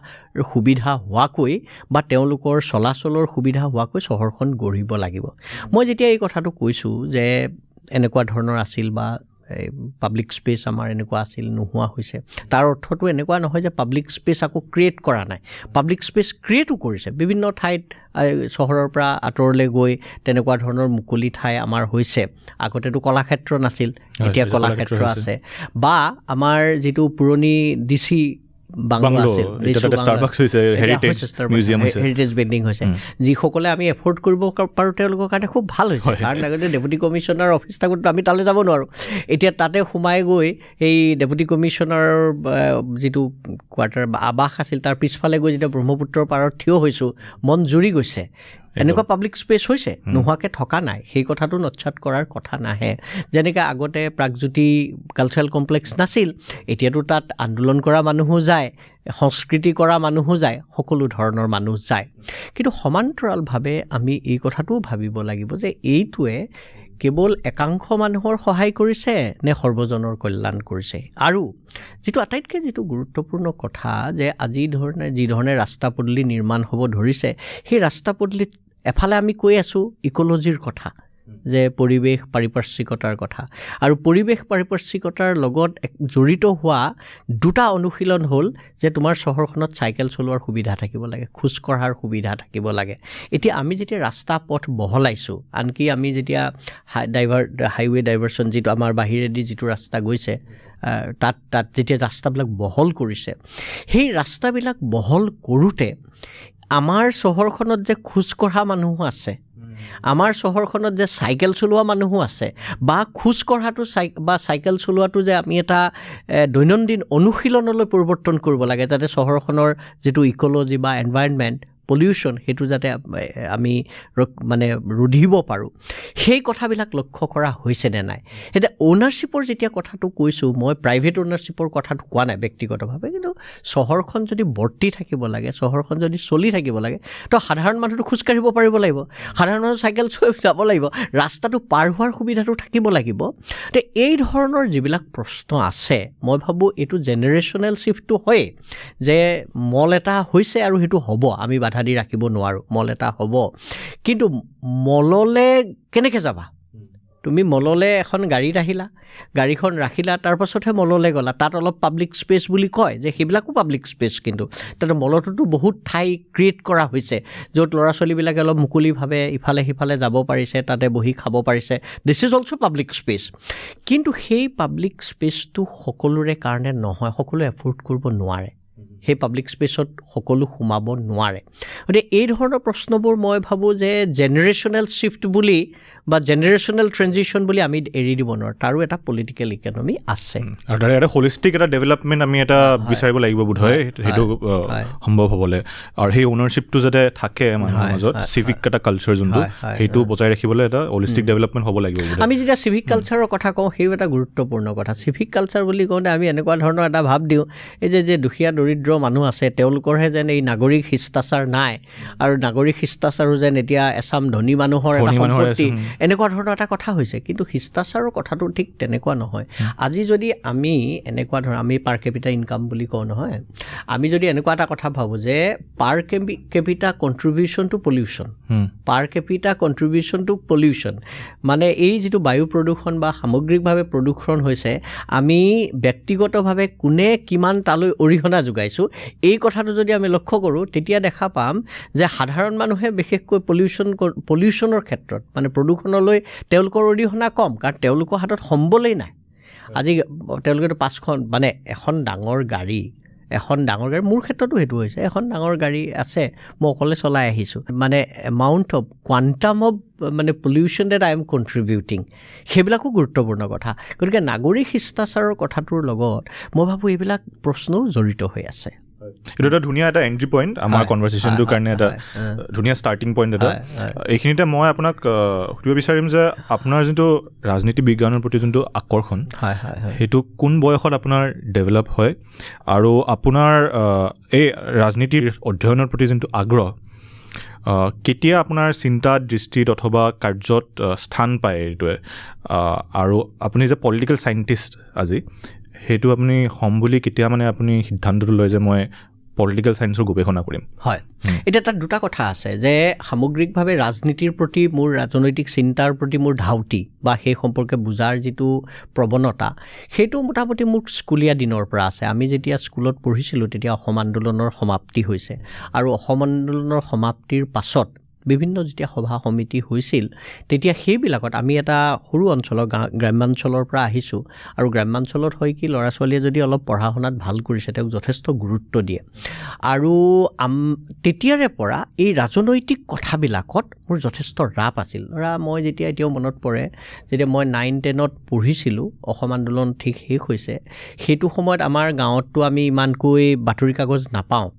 সুবিধা হোৱাকৈ বা তেওঁলোকৰ চলাচলৰ সুবিধা হোৱাকৈ চহৰখন গঢ়িব লাগিব। মই যেতিয়া এই কথাটো কৈছোঁ যে এনেকুৱা ধৰণৰ আছিল বা পাব্লিক স্পেচ আমাৰ এনেকুৱা আছিল, নোহোৱা হৈছে, তাৰ অৰ্থটো এনেকুৱা নহয় যে পাব্লিক স্পেচ আকৌ ক্ৰিয়েট কৰা নাই। পাব্লিক স্পেচ ক্ৰিয়েটো কৰিছে, বিভিন্ন ঠাইত চহৰৰ পৰা আঁতৰলৈ গৈ তেনেকুৱা ধৰণৰ মুকলি ঠাই আমাৰ হৈছে। আগতেতো কলাক্ষেত্ৰ নাছিল, এতিয়া কলাক্ষেত্ৰ আছে। বা আমাৰ যিটো পুৰণি DC বাংলো আছিল, হেৰিটেজ বিল্ডিং হৈছে, যিসকলে আমি এফৰ্ড কৰিব পাৰোঁ তেওঁলোকৰ কাৰণে খুব ভাল হৈছে। কাৰণ আগতে ডেপুটি কমিশ্যনাৰ অফিচ থাকোঁতে আমি তালৈ যাব নোৱাৰোঁ, এতিয়া তাতে সোমাই গৈ এই ডেপুটি কমিশ্যনাৰৰ যিটো কোৱাৰ্টাৰ বা আৱাস আছিল তাৰ পিছফালে গৈ যেতিয়া ব্ৰহ্মপুত্ৰৰ পাৰত থিয় হৈছোঁ, মন জুৰি গৈছে। এনেকুৱা পাব্লিক স্পেচ হৈছে, নোহোৱাকৈ থকা নাই, সেই কথাটো নৎসাত কৰাৰ কথা নাহে। যেনেকৈ আগতে প্ৰাগজ্যোতি কালচাৰেল কমপ্লেক্স নাছিল, এতিয়াতো তাত আন্দোলন কৰা মানুহো যায়, সংস্কৃতি কৰা মানুহো যায়, সকলো ধৰণৰ মানুহ যায়। কিন্তু সমান্তৰালভাৱে আমি এই কথাটোও ভাবিব লাগিব যে এইটোৱে কেৱল একাংশ মানুহৰ সহায় কৰিছে নে সৰ্বজনৰ কল্যাণ কৰিছে। আৰু যিটো আটাইতকৈ যিটো গুৰুত্বপূৰ্ণ কথা, যে যি ধৰণে ৰাস্তা পদূলি নিৰ্মাণ হ'ব ধৰিছে, সেই ৰাস্তা পদূলিত এফালে আমি কৈ আছোঁ ইক'লজিৰ কথা, যে পৰিৱেশ পাৰিপাৰ্শ্বিকতাৰ কথা, আৰু পৰিৱেশ পাৰিপাৰ্শ্বিকতাৰ লগত জড়িত হোৱা দুটা অনুশীলন হ'ল যে তোমাৰ চহৰখনত চাইকেল চলোৱাৰ সুবিধা থাকিব লাগে, খোজ কঢ়াৰ সুবিধা থাকিব লাগে। এতিয়া আমি যেতিয়া ৰাস্তা পথ বহলাইছোঁ, আনকি আমি যেতিয়া হাইৱে ডাইভাৰশ্যন যিটো আমাৰ বাহিৰেদি যিটো ৰাস্তা গৈছে, তাত যেতিয়া ৰাস্তাবিলাক বহল কৰিছে, সেই ৰাস্তাবিলাক বহল কৰোঁতে আমাৰ চহৰখনত যে খোজ কঢ়া মানুহো আছে, আমাৰ চহৰখনত যে চাইকেল চলোৱা মানুহো আছে, বা খোজ কঢ়াটো বা চাইকেল চলোৱাটো যে আমি এটা দৈনন্দিন অনুশীলনলৈ পৰিৱৰ্তন কৰিব লাগে, যাতে চহৰখনৰ যিটো ইক'লজি বা এনভাইৰনমেণ্ট পলিউশ্যন সেইটো যাতে আমি ৰুধিব পাৰোঁ, সেই কথাবিলাক লক্ষ্য কৰা হৈছেনে নাই। এতিয়া অ'নাৰশ্বিপৰ যেতিয়া কথাটো কৈছোঁ, মই প্ৰাইভেট অ'নাৰশ্বিপৰ কথাটো কোৱা নাই ব্যক্তিগতভাৱে, কিন্তু চহৰখন যদি বৰ্তি থাকিব লাগে, চহৰখন যদি চলি থাকিব লাগে, তো সাধাৰণ মানুহটো খোজকাঢ়িব পাৰিব লাগিব, সাধাৰণ মানুহ চাইকেল চলাই যাব লাগিব, ৰাস্তাটো পাৰ হোৱাৰ সুবিধাটো থাকিব লাগিব। তো এই ধৰণৰ যিবিলাক প্ৰশ্ন আছে, মই ভাবোঁ এইটো জেনেৰেশ্যনেল শ্বিফ্টটো হয়েই, যে মল এটা হৈছে আৰু সেইটো হ'ব, আমি বাধা দি ৰাখিব নোৱাৰোঁ, মল এটা হ'ব। কিন্তু মললৈ কেনেকৈ যাবা? তুমি মললৈ এখন গাড়ীত আহিলা, গাড়ীখন ৰাখিলা, তাৰপাছতহে মললৈ গ'লা, তাত অলপ পাব্লিক স্পেচ বুলি কয় যে সেইবিলাকো পাব্লিক স্পেচ, কিন্তু তাতে মলটোতো বহুত ঠাই ক্ৰিয়েট কৰা হৈছে য'ত ল'ৰা ছোৱালীবিলাকে অলপ মুকলিভাৱে ইফালে সিফালে যাব পাৰিছে, তাতে বহি খাব পাৰিছে, this is also' public space. কিন্তু সেই পাব্লিক স্পেচটো সকলোৰে কাৰণে নহয়, সকলোৱে এফৰ্ড কৰিব নোৱাৰে, সেই পাব্লিক স্পেচত সকলো সোমাব নোৱাৰে। গতিকে এই ধৰণৰ প্ৰশ্নবোৰ মই ভাবোঁ যে জেনেৰেশ্যনেল শ্বিফ্ট বুলি বা জেনেৰেশ্যনেল ট্ৰেনজিশ্যন বুলি আমি এৰি দিব নোৱাৰোঁ, তাৰো এটা পলিটিকেল ইকনমি আছে। আৰু তাৰে এটা হলিষ্টিক এটা ডেভেলপমেণ্ট আমি এটা বিচাৰিব লাগিব বোধ হয়, সেইটো সম্ভৱ হ'বলৈ। আৰু সেই অ'নাৰশ্বিপটো যাতে থাকে মানুহৰ মাজত, চিভিক এটা কালচাৰ যোনটো, সেইটো বজাই ৰাখিবলৈ এটা হলিষ্টিক ডেভেলপমেণ্ট হ'ব লাগিব। আমি যেতিয়া চিভিক কালচাৰৰ কথা কওঁ, সেইও এটা গুৰুত্বপূৰ্ণ কথা। চিভিক কালচাৰ বুলি কওঁতে আমি এনেকুৱা ধৰণৰ এটা ভাৱ দিওঁ, এই যে দুখীয়া দৰিদ্ৰ মানুহ আছে তেওঁলোকৰহে যেন এই নাগৰিক শিষ্টাচাৰ নাই আৰু নাগৰিক শিষ্টাচাৰো যেন এতিয়া এচাম ধনী মানুহৰ এটা সম্পত্তি এনেকুৱা ধৰণৰ এটা কথা হৈছে কিন্তু শিষ্টাচাৰৰ কথাটো ঠিক তেনেকুৱা নহয় আজি যদি আমি এনেকুৱা ধৰণৰ আমি পাৰ কেপিটা ইনকাম বুলি কওঁ নহয় আমি যদি এনেকুৱা এটা কথা ভাবোঁ যে পাৰ কেপিটা কণ্ট্ৰিবিউশ্যন টু পলিউশ্যন পাৰ কেপিটা কণ্ট্ৰিবিউশ্যন টু পলিউশ্যন মানে এই যিটো বায়ু প্ৰদূষণ বা সামগ্ৰিকভাৱে প্ৰদূষণ হৈছে আমি ব্যক্তিগতভাৱে কোনে কিমান তালৈ অৰিহণা যোগাইছোঁ এই কথাটো যদি আমি লক্ষ্য কৰোঁ তেতিয়া দেখা পাম যে সাধাৰণ মানুহে বিশেষকৈ পলিউশ্যনৰ ক্ষেত্ৰত মানে প্ৰদূষণলৈ তেওঁলোকৰ অৰিহণা কম কাৰণ তেওঁলোকৰ হাতত সম্বলেই নাই আজি তেওঁলোকেতো 5খন মানে এখন ডাঙৰ গাড়ী মোৰ ক্ষেত্ৰতো সেইটো হৈছে এখন ডাঙৰ গাড়ী আছে মই অকলে চলাই আহিছোঁ মানে এমাউণ্ট অফ কোৱাণ্টাম অফ মানে পলিউশ্যন ডেট আই এম কণ্ট্ৰিবিউটিং সেইবিলাকো গুৰুত্বপূৰ্ণ কথা গতিকে নাগৰিক শিষ্টাচাৰৰ কথাটোৰ লগত মই ভাবোঁ এইবিলাক প্ৰশ্নও জড়িত হৈ আছে এইটো এটা ধুনীয়া এটা এণ্ট্ৰি পইণ্ট আমাৰ কনভাৰ্চেশ্যনটোৰ কাৰণে এটা ধুনীয়া ষ্টাৰ্টিং পইণ্ট এটা এইখিনিতে মই আপোনাক সুধিব বিচাৰিম যে আপোনাৰ যোনটো ৰাজনীতি বিজ্ঞানৰ প্ৰতি যোনটো আকৰ্ষণ সেইটো কোন বয়সত আপোনাৰ ডেভেলপ হয় আৰু আপোনাৰ এই ৰাজনীতিৰ অধ্যয়নৰ প্ৰতি যোনটো আগ্ৰহ কেতিয়া আপোনাৰ চিন্তাত দৃষ্টিত অথবা কাৰ্যত স্থান পায় এইটোৱে আৰু আপুনি যে পলিটিকেল চাইণ্টিষ্ট আজি সেইটো আপুনি হ'ম বুলি কেতিয়া মানে আপুনি সিদ্ধান্তটো লয় যে মই পলিটিকেল চায়েন্সৰ গৱেষণা কৰিম হয় এতিয়া তাত দুটা কথা আছে যে সামগ্ৰিকভাৱে ৰাজনীতিৰ প্ৰতি মোৰ ৰাজনৈতিক চিন্তাৰ প্ৰতি মোৰ ধাউতি বা সেই সম্পৰ্কে বুজাৰ যিটো প্ৰৱণতা সেইটো মোটামুটি মোৰ স্কুলীয়া দিনৰ পৰা আছে আমি যেতিয়া স্কুলত পঢ়িছিলোঁ তেতিয়া অসম আন্দোলনৰ সমাপ্তি হৈছে আৰু অসম আন্দোলনৰ সমাপ্তিৰ পাছত বিভিন্ন যেতিয়া সভা সমিতি হৈছিল তেতিয়া সেইবিলাকত আমি এটা সৰু অঞ্চলৰ গ্ৰাম্যাঞ্চলৰ পৰা আহিছোঁ আৰু গ্ৰাম্যাঞ্চলত হয় কি ল'ৰা ছোৱালীয়ে যদি অলপ পঢ়া শুনাত ভাল কৰিছে তেওঁক যথেষ্ট গুৰুত্ব দিয়ে আৰু তেতিয়াৰে পৰা এই ৰাজনৈতিক কথাবিলাকত মোৰ যথেষ্ট ৰাপ আছিল মই যেতিয়া এতিয়াও মনত পৰে যেতিয়া মই 9-10ত পঢ়িছিলোঁ অসম আন্দোলন ঠিক শেষ হৈছে সেইটো সময়ত আমাৰ গাঁৱততো আমি ইমানকৈ বাতৰি কাগজ নাপাওঁ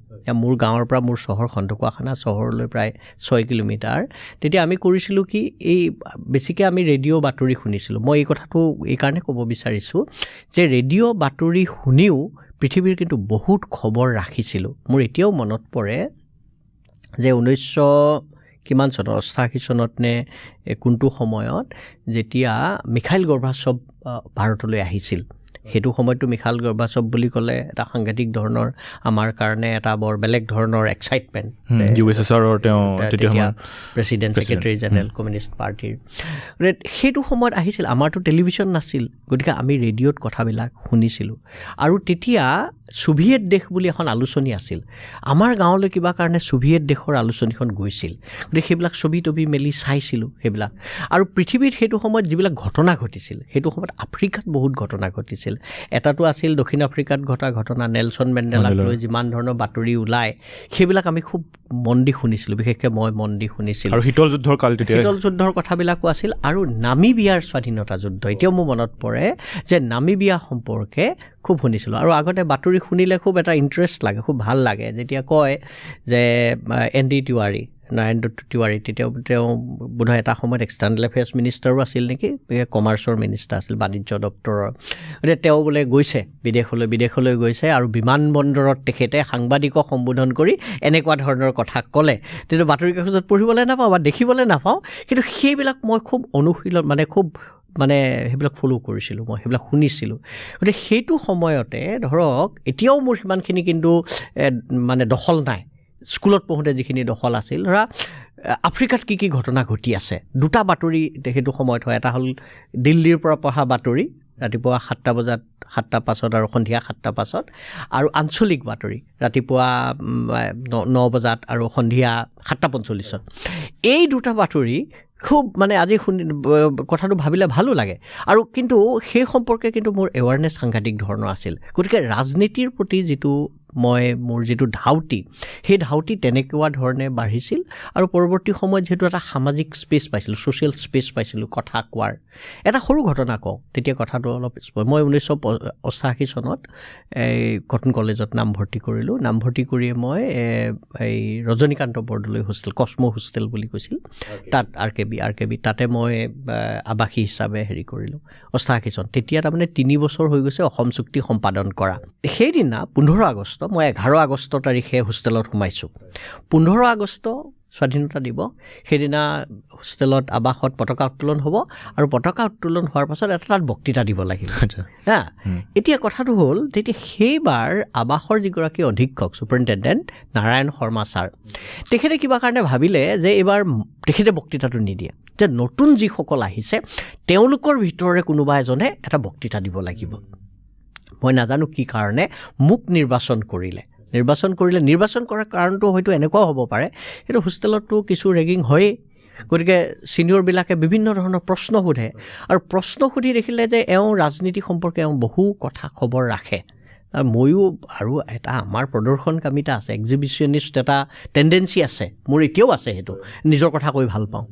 মোৰ গাঁৱৰ পৰা মোৰ চহৰ খণ্ডকুৱাখানা চহৰলৈ প্ৰায় 6 কিলোমিটাৰ তেতিয়া আমি কৰিছিলোঁ কি এই বেছিকৈ আমি ৰেডিঅ' বাতৰি শুনিছিলোঁ মই এই কথাটো এইকাৰণে ক'ব বিচাৰিছোঁ যে ৰেডিঅ' বাতৰি শুনিও পৃথিৱীৰ কিন্তু বহুত খবৰ ৰাখিছিলোঁ মোৰ এতিয়াও মনত পৰে যে 1988 চনত নে কোনটো সময়ত যেতিয়া মিখাইল গৰ্বাচভ ভাৰতলৈ আহিছিল সেইটো সময়তো মিখাইল গৰ্বাচভ বুলি ক'লে এটা সাংঘাতিক ধৰণৰ আমাৰ কাৰণে এটা বৰ বেলেগ ধৰণৰ এক্সাইটমেণ্ট USSRৰ তেওঁ তেতিয়া প্ৰেছিডেণ্ট ছেক্ৰেটাৰী জেনেৰেল কমিউনিষ্ট পাৰ্টিৰ সেইটো সময়ত আহিছিল আমাৰতো টেলিভিশ্যন নাছিল গতিকে আমি ৰেডিঅ'ত কথাবিলাক শুনিছিলোঁ আৰু তেতিয়া ছোভিয়েট দেশ বুলি এখন আলোচনী আছিল আমাৰ গাঁৱলৈ কিবা কাৰণে ছোভিয়েট দেশৰ আলোচনীখন গৈছিল গতিকে সেইবিলাক ছবি তবি মেলি চাইছিলোঁ সেইবিলাক আৰু পৃথিৱীত সেইটো সময়ত যিবিলাক ঘটনা ঘটিছিল সেইটো সময়ত আফ্ৰিকাত বহুত ঘটনা ঘটিছিল এটাটো আছিল দক্ষিণ আফ্ৰিকাত ঘটা ঘটনা নেলছন মেণ্ডেলাক লৈ যিমান ধৰণৰ বাতৰি ওলায় সেইবিলাক আমি খুব মন দি শুনিছিলোঁ বিশেষকৈ মই মন দি শুনিছিলোঁ আৰু শীতল যুদ্ধৰ কাল তেতিয়া শীতল যুদ্ধৰ কথাবিলাকো আছিল আৰু নামিবিয়াৰ স্বাধীনতা যুদ্ধ এতিয়াও মোৰ মনত পৰে যে নামিবিয়া সম্পৰ্কে খুব শুনিছিলোঁ আৰু আগতে বাতৰি শুনিলে খুব এটা ইণ্টাৰেষ্ট লাগে খুব ভাল লাগে যেতিয়া কয় যে ND তিৱাৰী নাৰায়ণ দত্ত তিৱাৰী তেতিয়া তেওঁ বোধহয় এটা সময়ত এক্সটাৰ্নেল এফেয়াৰ্ছ মিনিষ্টাৰো আছিল নেকি কমাৰ্চৰ মিনিষ্টাৰ আছিল বাণিজ্য দপ্তৰৰ গতিকে তেওঁ বোলে গৈছে বিদেশলৈ গৈছে আৰু বিমানবন্দৰত তেখেতে সাংবাদিকক সম্বোধন কৰি এনেকুৱা ধৰণৰ কথা ক'লে তেতিয়া বাতৰি কাকতত পঢ়িবলৈ নাপাওঁ বা দেখিবলৈ নাপাওঁ কিন্তু সেইবিলাক মই খুব অনুশীলন মানে সেইবিলাক ফ'ল' কৰিছিলোঁ মই সেইবিলাক শুনিছিলোঁ গতিকে সেইটো সময়তে ধৰক এতিয়াও মোৰ সিমানখিনি কিন্তু মানে দখল নাই স্কুলত পঢ়োঁতে যিখিনি দখল আছিল ধৰা আফ্ৰিকাত কি ঘটনা ঘটি আছে দুটা বাতৰি সেইটো সময়ত হয় এটা হ'ল দিল্লীৰ পৰা পঢ়া বাতৰি ৰাতিপুৱা 7টা পাছত আৰু সন্ধিয়া 7টা পাছত আৰু আঞ্চলিক বাতৰি ৰাতিপুৱা 9 বজাত আৰু সন্ধিয়া 7:45 এই দুটা বাতৰি খুব মানে আজি কথাটো ভাবিলে ভালো লাগে আৰু কিন্তু সেই সম্পৰ্কে কিন্তু মোৰ এৱাৰনেছ সাংঘাতিক ধৰণৰ আছিল গতিকে ৰাজনীতিৰ প্ৰতি যিটো মোৰ যিটো ধাউতি সেই ধাউতি তেনেকুৱা ধৰণে বাঢ়িছিল আৰু পৰৱৰ্তী সময়ত যিহেতু এটা সামাজিক স্পেচ পাইছিলোঁ ছ'চিয়েল স্পেচ পাইছিলোঁ কথা কোৱাৰ এটা সৰু ঘটনা কওঁ তেতিয়া কথাটো অলপ মই 1988 চনত এই কটন কলেজত নামভৰ্তি কৰিলোঁ নামভৰ্তি কৰিয়ে মই এই Rajanikanta Bordoloi hostel cosmo hostel বুলি কৈছিল তাত RKB তাতে মই আৱাসী হিচাপে হেৰি কৰিলোঁ 88 চন তেতিয়া তাৰমানে 3 বছৰ হৈ গৈছে অসম চুক্তি সম্পাদন কৰা সেইদিনা 15 আগষ্ট মই 11 আগষ্ট তাৰিখে হোষ্টেলত সোমাইছোঁ 15 আগষ্ট স্বাধীনতা দিৱস সেইদিনা হোষ্টেলত আৱাসত পতাকা উত্তোলন হ'ব আৰু পতাকা উত্তোলন হোৱাৰ পাছত এটা তাত বক্তৃতা দিব লাগিব হা এতিয়া কথাটো হ'ল তেতিয়া সেইবাৰ আৱাসৰ যিগৰাকী অধীক্ষক ছুপাৰিণ্টেণ্ডেণ্ট নাৰায়ণ শৰ্মা ছাৰ তেখেতে কিবা কাৰণে ভাবিলে যে এইবাৰ তেখেতে বক্তৃতাটো নিদিয়ে যে নতুন যিসকল আহিছে তেওঁলোকৰ ভিতৰৰে কোনোবা এজনে এটা বক্তৃতা দিব লাগিব মই নাজানো কি কাৰণে মোক নিৰ্বাচন কৰিলে নিৰ্বাচন কৰাৰ কাৰণটো হয়তো এনেকুৱাও হ'ব পাৰে এইটো হোষ্টেলততো কিছু ৰেগিং হয়েই গতিকে ছিনিয়ৰবিলাকে বিভিন্ন ধৰণৰ প্ৰশ্ন সোধে আৰু প্ৰশ্ন সুধি দেখিলে যে এওঁ ৰাজনীতি সম্পৰ্কে এওঁ বহু কথা খবৰ ৰাখে ময়ো আৰু এটা আমাৰ প্ৰদৰ্শনকামিতা আছে এক্সিবিশ্যনিষ্ট এটা টেণ্ডেঞ্চি আছে মোৰ এতিয়াও আছে সেইটো নিজৰ কথা কৈ ভাল পাওঁ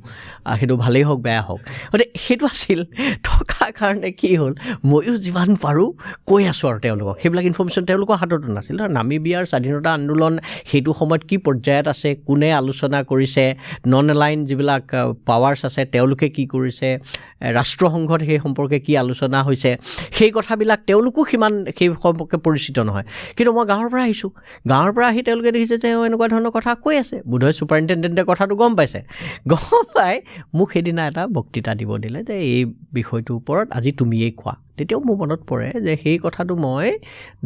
সেইটো ভালেই হওক বেয়া হওক গতিকে সেইটো আছিল থকা কাৰণে কি হ'ল ময়ো যিমান পাৰোঁ কৈ আছোঁ আৰু তেওঁলোকক সেইবিলাক ইনফৰ্মেশ্যন তেওঁলোকৰ হাততো নাছিল নামিবিয়াৰ স্বাধীনতা আন্দোলন সেইটো সময়ত কি পৰ্যায়ত আছে কোনে আলোচনা কৰিছে নন এলাইন যিবিলাক পাৱাৰ্ছ আছে তেওঁলোকে কি কৰিছে ৰাষ্ট্ৰসংঘত সেই সম্পৰ্কে কি আলোচনা হৈছে সেই কথাবিলাক তেওঁলোকো সিমান সেই সম্পৰ্কে পৰিচিত নহয় কিন্তু মই গাঁৱৰ পৰা আহিছোঁ গাঁৱৰ পৰা আহি তেওঁলোকে দেখিছে যে এনেকুৱা ধৰণৰ কথা কৈ আছে বোধহয় ছুপাৰিণ্টেণ্ডেণ্টে কথাটো গম পাইছে গম পাই মোক সেইদিনা এটা বক্তৃতা দিব দিলে যে এই বিষয়টোৰ ওপৰত আজি তুমিয়েই কোৱা তেতিয়াও মোৰ মনত পৰে যে সেই কথাটো মই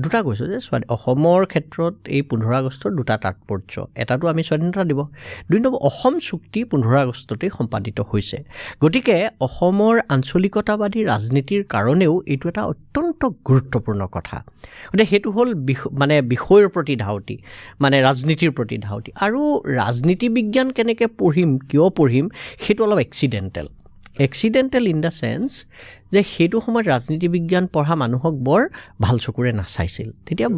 দুটা কৈছোঁ যে অসমৰ ক্ষেত্ৰত এই 15 আগষ্টৰ দুটা তাৎপৰ্য এটাটো আমি স্বাধীনতা দিৱস 2 নম্বৰ অসম চুক্তি 15 আগষ্টতেই সম্পাদিত হৈছে গতিকে অসমৰ আঞ্চলিকতাবাদী ৰাজনীতিৰ কাৰণেও এইটো এটা অত্যন্ত গুৰুত্বপূৰ্ণ কথা গতিকে সেইটো হ'ল মানে বিষয়ৰ প্ৰতি ধাউতি মানে ৰাজনীতিৰ প্ৰতি ধাউতি আৰু ৰাজনীতি বিজ্ঞান কেনেকৈ পঢ়িম কিয় পঢ়িম সেইটো অলপ এক্সিডেণ্টেল ইন দ্য চেন্স যে সেইটো সময়ত ৰাজনীতি বিজ্ঞান পঢ়া মানুহক বৰ ভাল চকুৰে নাচাইছিল তেতিয়া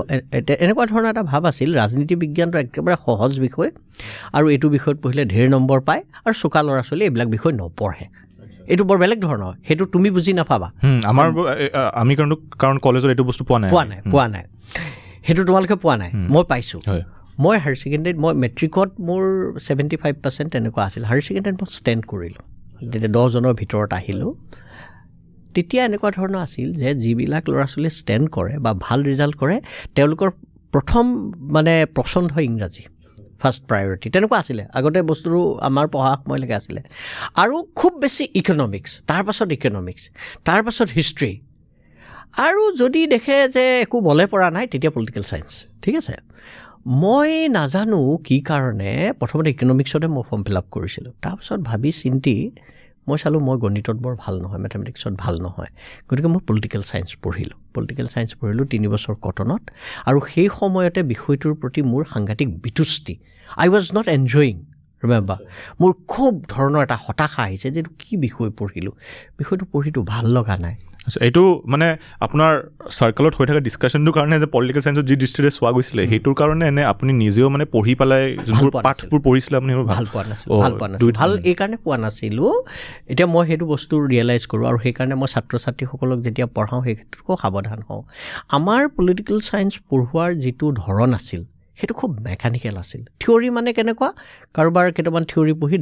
এনেকুৱা ধৰণৰ এটা ভাৱ আছিল ৰাজনীতি বিজ্ঞানটো একেবাৰে সহজ বিষয় আৰু এইটো বিষয়ত পঢ়িলে ঢেৰ নম্বৰ পায় আৰু চোকা ল'ৰা ছোৱালী এইবিলাক বিষয় নপঢ়ে এইটো বৰ বেলেগ ধৰণৰ সেইটো তুমি বুজি নাপাবা আমাৰ আমি কাৰণ কলেজত এইটো বস্তু পোৱা নাই সেইটো তোমালোকে পোৱা নাই মই পাইছোঁ মই হায়াৰ ছেকেণ্ডেৰীত মই মেট্ৰিকত মোৰ 75% তেনেকুৱা আছিল হায়াৰ ছেকেণ্ডেৰীত মই ষ্টেণ্ড কৰিলোঁ তেতিয়া 10 জনৰ ভিতৰত আহিলোঁ তেতিয়া এনেকুৱা ধৰণৰ আছিল যে যিবিলাক ল'ৰা ছোৱালীয়ে ষ্টেণ্ড কৰে বা ভাল ৰিজাল্ট কৰে তেওঁলোকৰ প্ৰথম মানে পচন্দ হয় ইংৰাজী ফাৰ্ষ্ট প্ৰায়ৰিটি তেনেকুৱা আছিলে আগতে বস্তুটো আমাৰ পঢ়া সময়লৈকে আছিলে আৰু খুব বেছি ইকনমিক্স তাৰপাছত হিষ্ট্ৰী আৰু যদি দেখে যে একো বলে পৰা নাই তেতিয়া পলিটিকেল চায়েন্স ঠিক আছে মই নাজানো কি কাৰণে প্ৰথমতে ইকনমিক্সতে মই ফৰ্ম ফিল আপ কৰিছিলোঁ তাৰপিছত ভাবি চিন্তি মই চালোঁ মই গণিতত বৰ ভাল নহয় মেথমেটিক্সত ভাল নহয় গতিকে মই পলিটিকেল চায়েন্স পঢ়িলোঁ 3 বছৰ কটনত আৰু সেই সময়তে বিষয়টোৰ প্ৰতি মোৰ সাংঘাতিক বিতুষ্টি আই ৱাজ নট এনজয়িং ৰিমেম্বাৰ মোৰ খুব ধৰণৰ এটা হতাশা আহিছে যে কি বিষয় পঢ়িলোঁ বিষয়টো পঢ়িটো ভাল লগা নাই এইটো মানে আপোনাৰ চাৰ্কলত হৈ থকা ডিছকাশ্যনটোৰ কাৰণে যে পলিটিকেল চায়েন্সত যি দৃষ্টিৰে চোৱা গৈছিলে সেইটোৰ কাৰণে এনে আপুনি নিজেও মানে পঢ়ি পেলাই যোনবোৰ পাঠবোৰ পঢ়িছিলে আপুনি ভাল পোৱা নাছিল ভাল এইকাৰণে পোৱা নাছিলোঁ এতিয়া মই সেইটো বস্তু ৰিয়েলাইজ কৰোঁ আৰু সেইকাৰণে মই ছাত্ৰ ছাত্ৰীসকলক যেতিয়া পঢ়াওঁ সেই ক্ষেত্ৰত খুব সাৱধান হওঁ আমাৰ পলিটিকেল চায়েন্স পঢ়োৱাৰ যিটো ধৰণ আছিল সেইটো খুব মেকানিকেল আছিল থিয়ৰী মানে কেনেকুৱা কাৰোবাৰ কেইটামান থিয়ৰী পঢ়ি